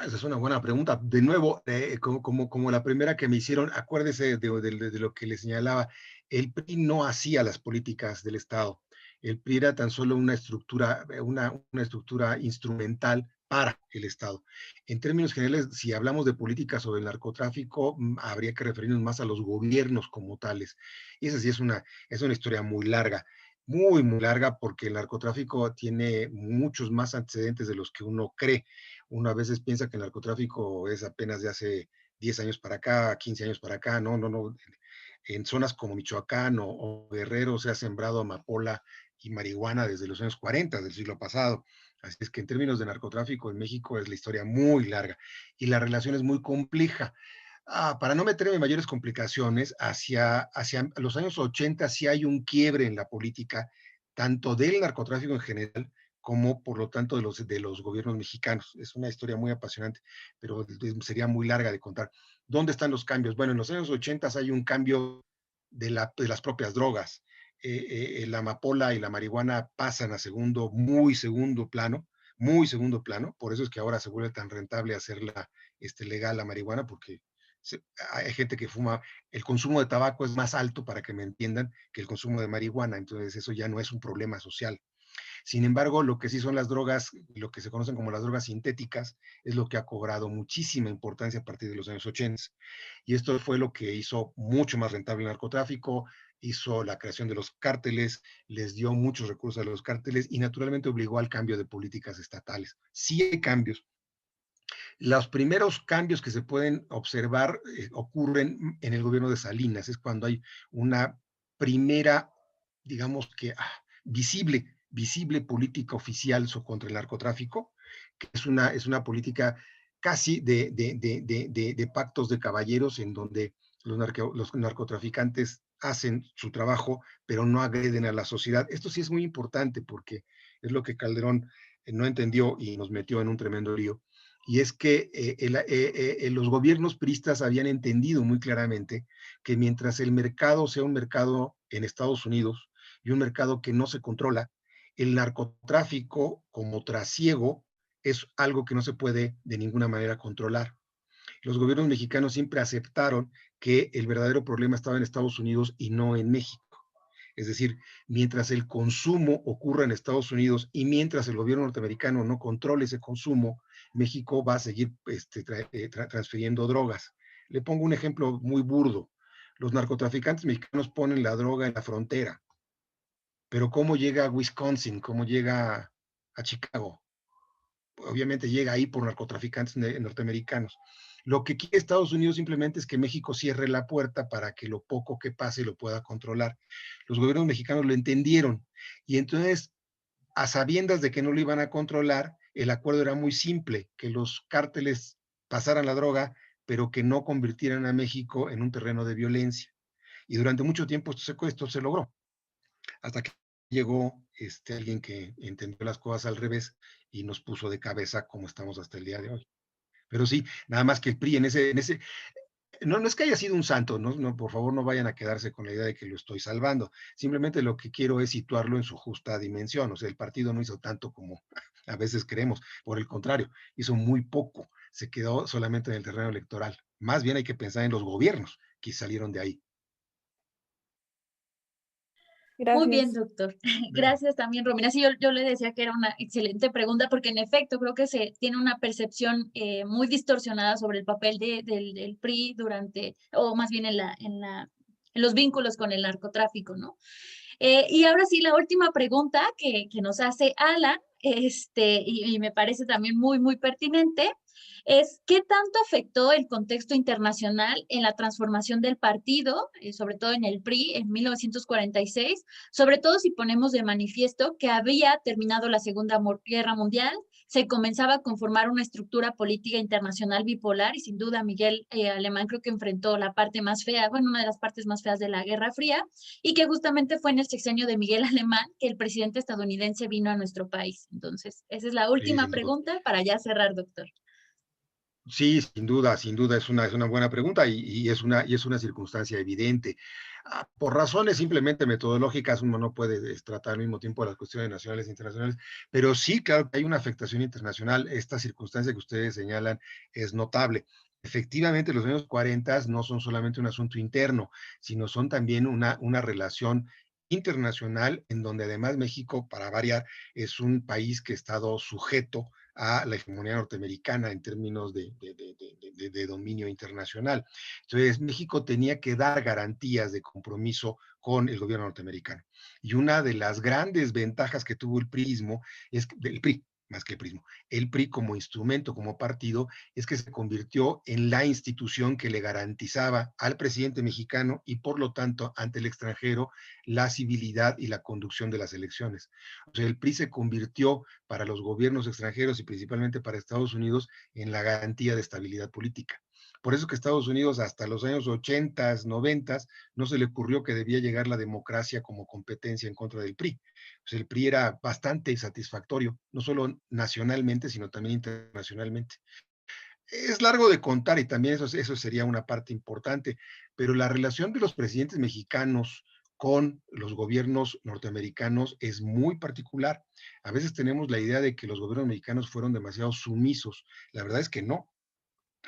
Speaker 1: Esa es una buena pregunta. De nuevo, como la primera que me hicieron, acuérdese de lo que le señalaba, el PRI no hacía las políticas del Estado. El PRI era tan solo una estructura instrumental para el Estado. En términos generales, si hablamos de políticas sobre el narcotráfico, habría que referirnos más a los gobiernos como tales. Y esa sí es una historia muy larga. Muy, muy larga, porque el narcotráfico tiene muchos más antecedentes de los que uno cree. Uno a veces piensa que el narcotráfico es apenas de hace 10 años para acá, 15 años para acá. No, no, no. En zonas como Michoacán o Guerrero se ha sembrado amapola y marihuana desde los años 40 del siglo pasado. Así es que en términos de narcotráfico en México es la historia muy larga y la relación es muy compleja. Para no meterme en mayores complicaciones, hacia los años 80 sí hay un quiebre en la política, tanto del narcotráfico en general como por lo tanto de los gobiernos mexicanos. Es una historia muy apasionante, pero sería muy larga de contar. ¿Dónde están los cambios? Bueno, en los años 80 hay un cambio de las propias drogas. La amapola y la marihuana pasan a muy segundo plano. Por eso es que ahora se vuelve tan rentable hacerla legal la marihuana, porque hay gente que fuma. El consumo de tabaco es más alto, para que me entiendan, que el consumo de marihuana. Entonces eso ya no es un problema social. Sin embargo, lo que sí son las drogas, lo que se conocen como las drogas sintéticas, es lo que ha cobrado muchísima importancia a partir de los años 80. Y esto fue lo que hizo mucho más rentable el narcotráfico, hizo la creación de los cárteles, les dio muchos recursos a los cárteles y naturalmente obligó al cambio de políticas estatales. Sí hay cambios. Los primeros cambios que se pueden observar ocurren en el gobierno de Salinas. Es cuando hay una primera, digamos que visible política oficial contra el narcotráfico, que es una política casi de pactos de caballeros, en donde los narcotraficantes hacen su trabajo, pero no agreden a la sociedad. Esto sí es muy importante, porque es lo que Calderón no entendió y nos metió en un tremendo lío. Y es que los gobiernos priistas habían entendido muy claramente que mientras el mercado sea un mercado en Estados Unidos y un mercado que no se controla, el narcotráfico como trasiego es algo que no se puede de ninguna manera controlar. Los gobiernos mexicanos siempre aceptaron que el verdadero problema estaba en Estados Unidos y no en México. Es decir, mientras el consumo ocurra en Estados Unidos y mientras el gobierno norteamericano no controle ese consumo, México va a seguir transfiriendo drogas. Le pongo un ejemplo muy burdo. Los narcotraficantes mexicanos ponen la droga en la frontera, pero ¿cómo llega a Wisconsin? ¿Cómo llega a Chicago? Obviamente llega ahí por narcotraficantes norteamericanos. Lo que quiere Estados Unidos simplemente es que México cierre la puerta para que lo poco que pase lo pueda controlar. Los gobiernos mexicanos lo entendieron y entonces, a sabiendas de que no lo iban a controlar, el acuerdo era muy simple: que los cárteles pasaran la droga, pero que no convirtieran a México en un terreno de violencia. Y durante mucho tiempo esto se logró, hasta que llegó alguien que entendió las cosas al revés y nos puso de cabeza como estamos hasta el día de hoy. Pero sí, nada más que el PRI no es que haya sido un santo, no, por favor no vayan a quedarse con la idea de que lo estoy salvando. Simplemente lo que quiero es situarlo en su justa dimensión. O sea, el partido no hizo tanto como a veces creemos. Por el contrario, hizo muy poco. Se quedó solamente en el terreno electoral. Más bien hay que pensar en los gobiernos que salieron de ahí.
Speaker 8: Gracias.
Speaker 2: Muy bien, doctor. Gracias también, Romina. Sí, yo le decía que era una excelente pregunta, porque en efecto creo que se tiene una percepción muy distorsionada sobre el papel del PRI durante, o más bien en los vínculos con el narcotráfico, ¿no? Y ahora sí, la última pregunta que nos hace Alan, y me parece también muy, muy pertinente, es ¿qué tanto afectó el contexto internacional en la transformación del partido, sobre todo en el PRI en 1946, sobre todo si ponemos de manifiesto que había terminado la Segunda Guerra Mundial, se comenzaba a conformar una estructura política internacional bipolar y sin duda Miguel Alemán creo que enfrentó la parte más fea, bueno, una de las partes más feas de la Guerra Fría y que justamente fue en el sexenio de Miguel Alemán que el presidente estadounidense vino a nuestro país. Entonces, esa es la
Speaker 1: Sí,
Speaker 2: última
Speaker 1: sin duda.
Speaker 2: pregunta para ya cerrar, doctor.
Speaker 1: Sí, sin duda es una buena pregunta y es una circunstancia evidente. Por razones simplemente metodológicas, uno no puede tratar al mismo tiempo las cuestiones nacionales e internacionales, pero sí, claro que hay una afectación internacional. Esta circunstancia que ustedes señalan es notable. Efectivamente, los años 40 no son solamente un asunto interno, sino son también una relación internacional en donde además México, para variar, es un país que ha estado sujeto a la hegemonía norteamericana en términos de dominio internacional. Entonces, México tenía que dar garantías de compromiso con el gobierno norteamericano. Y una de las grandes ventajas que tuvo el PRIismo, el PRI, más que el PRI como instrumento, como partido, es que se convirtió en la institución que le garantizaba al presidente mexicano y por lo tanto ante el extranjero la civilidad y la conducción de las elecciones. O sea, el PRI se convirtió para los gobiernos extranjeros y principalmente para Estados Unidos en la garantía de estabilidad política. Por eso que Estados Unidos hasta los años 80, 90 no se le ocurrió que debía llegar la democracia como competencia en contra del PRI. Pues el PRI era bastante satisfactorio, no solo nacionalmente, sino también internacionalmente. Es largo de contar y también eso sería una parte importante, pero la relación de los presidentes mexicanos con los gobiernos norteamericanos es muy particular. A veces tenemos la idea de que los gobiernos mexicanos fueron demasiado sumisos. La verdad es que no.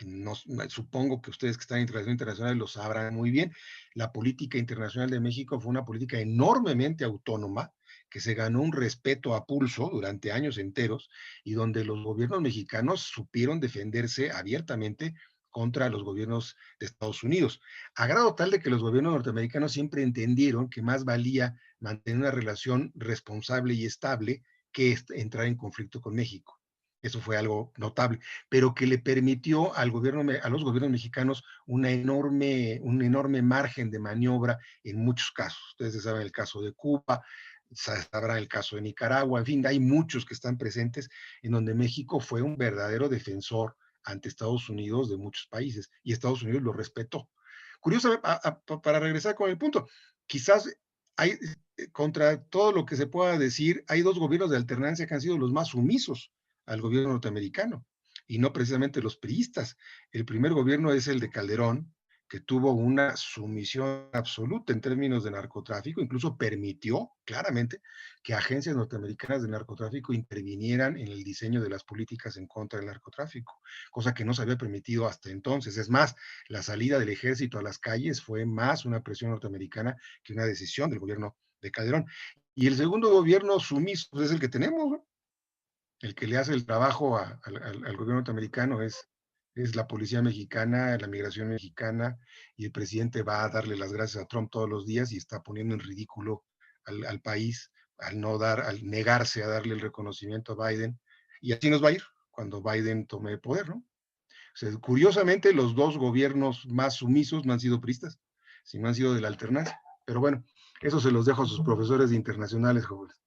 Speaker 1: No, supongo que ustedes que están en relaciones internacionales lo sabrán muy bien. La política internacional de México fue una política enormemente autónoma, que se ganó un respeto a pulso durante años enteros y donde los gobiernos mexicanos supieron defenderse abiertamente contra los gobiernos de Estados Unidos, a grado tal de que los gobiernos norteamericanos siempre entendieron que más valía mantener una relación responsable y estable que entrar en conflicto con México. Eso fue algo notable, pero que le permitió a los gobiernos mexicanos un enorme margen de maniobra en muchos casos. Ustedes saben el caso de Cuba, sabrán el caso de Nicaragua, en fin, hay muchos que están presentes en donde México fue un verdadero defensor ante Estados Unidos de muchos países y Estados Unidos lo respetó. Curioso, para regresar con el punto, quizás hay, contra todo lo que se pueda decir, hay dos gobiernos de alternancia que han sido los más sumisos al gobierno norteamericano, y no precisamente los priistas. El primer gobierno es el de Calderón, que tuvo una sumisión absoluta en términos de narcotráfico, incluso permitió claramente que agencias norteamericanas de narcotráfico intervinieran en el diseño de las políticas en contra del narcotráfico, cosa que no se había permitido hasta entonces. Es más, la salida del ejército a las calles fue más una presión norteamericana que una decisión del gobierno de Calderón. Y el segundo gobierno sumiso pues, es el que tenemos, ¿no? El que le hace el trabajo al gobierno norteamericano es la policía mexicana, la migración mexicana, y el presidente va a darle las gracias a Trump todos los días y está poniendo en ridículo al país al negarse a darle el reconocimiento a Biden. Y así nos va a ir cuando Biden tome poder, ¿no? O sea, curiosamente, los dos gobiernos más sumisos no han sido priistas, sino han sido de la alternancia. Pero bueno, eso se los dejo a sus profesores de internacionales, jóvenes.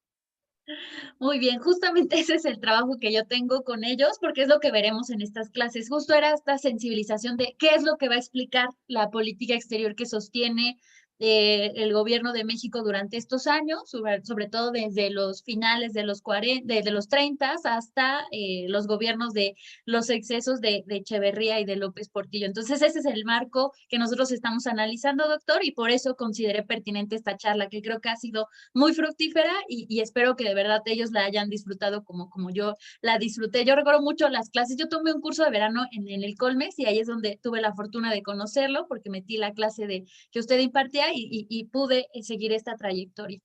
Speaker 2: Muy bien, justamente ese es el trabajo que yo tengo con ellos, porque es lo que veremos en estas clases. Justo era esta sensibilización de qué es lo que va a explicar la política exterior que sostiene el gobierno de México durante estos años, sobre todo desde los finales de los 40, desde los 30 hasta los gobiernos de los excesos de Echeverría y de López Portillo. Entonces, ese es el marco que nosotros estamos analizando, doctor, y por eso consideré pertinente esta charla, que creo que ha sido muy fructífera y espero que de verdad ellos la hayan disfrutado como yo la disfruté. Yo recuerdo mucho las clases. Yo tomé un curso de verano en el Colmex y ahí es donde tuve la fortuna de conocerlo porque metí la clase que usted impartía y pude seguir esta trayectoria.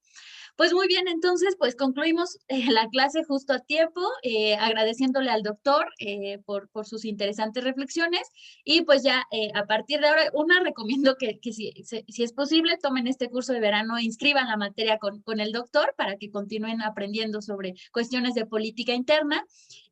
Speaker 2: Pues muy bien, entonces pues concluimos la clase justo a tiempo, agradeciéndole al doctor por sus interesantes reflexiones y pues ya a partir de ahora, recomiendo que si es posible tomen este curso de verano e inscriban la materia con el doctor para que continúen aprendiendo sobre cuestiones de política interna.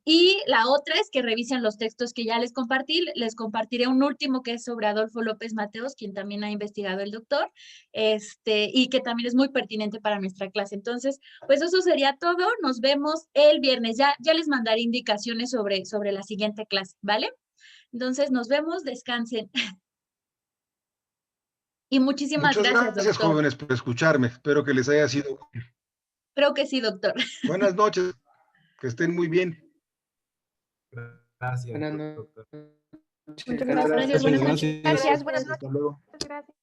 Speaker 2: Y la otra es que revisen los textos que ya les compartí. Les compartiré un último que es sobre Adolfo López Mateos, quien también ha investigado el doctor, y que también es muy pertinente para nuestra clase. Entonces, pues eso sería todo. Nos vemos el viernes. Ya les mandaré indicaciones sobre la siguiente clase, ¿vale? Entonces, nos vemos. Descansen. Y muchísimas
Speaker 1: Muchas
Speaker 2: gracias,
Speaker 1: gracias,
Speaker 2: doctor.
Speaker 1: jóvenes, por escucharme. Espero que les haya sido útil.
Speaker 2: Creo que sí, doctor.
Speaker 1: Buenas noches. Que estén muy bien.
Speaker 9: Gracias.
Speaker 3: Buenas
Speaker 9: doctor.
Speaker 3: noches.
Speaker 8: Muchas
Speaker 2: Gracias, buenas noches.
Speaker 4: Gracias, buenas noches.
Speaker 9: Hasta luego.
Speaker 7: Gracias.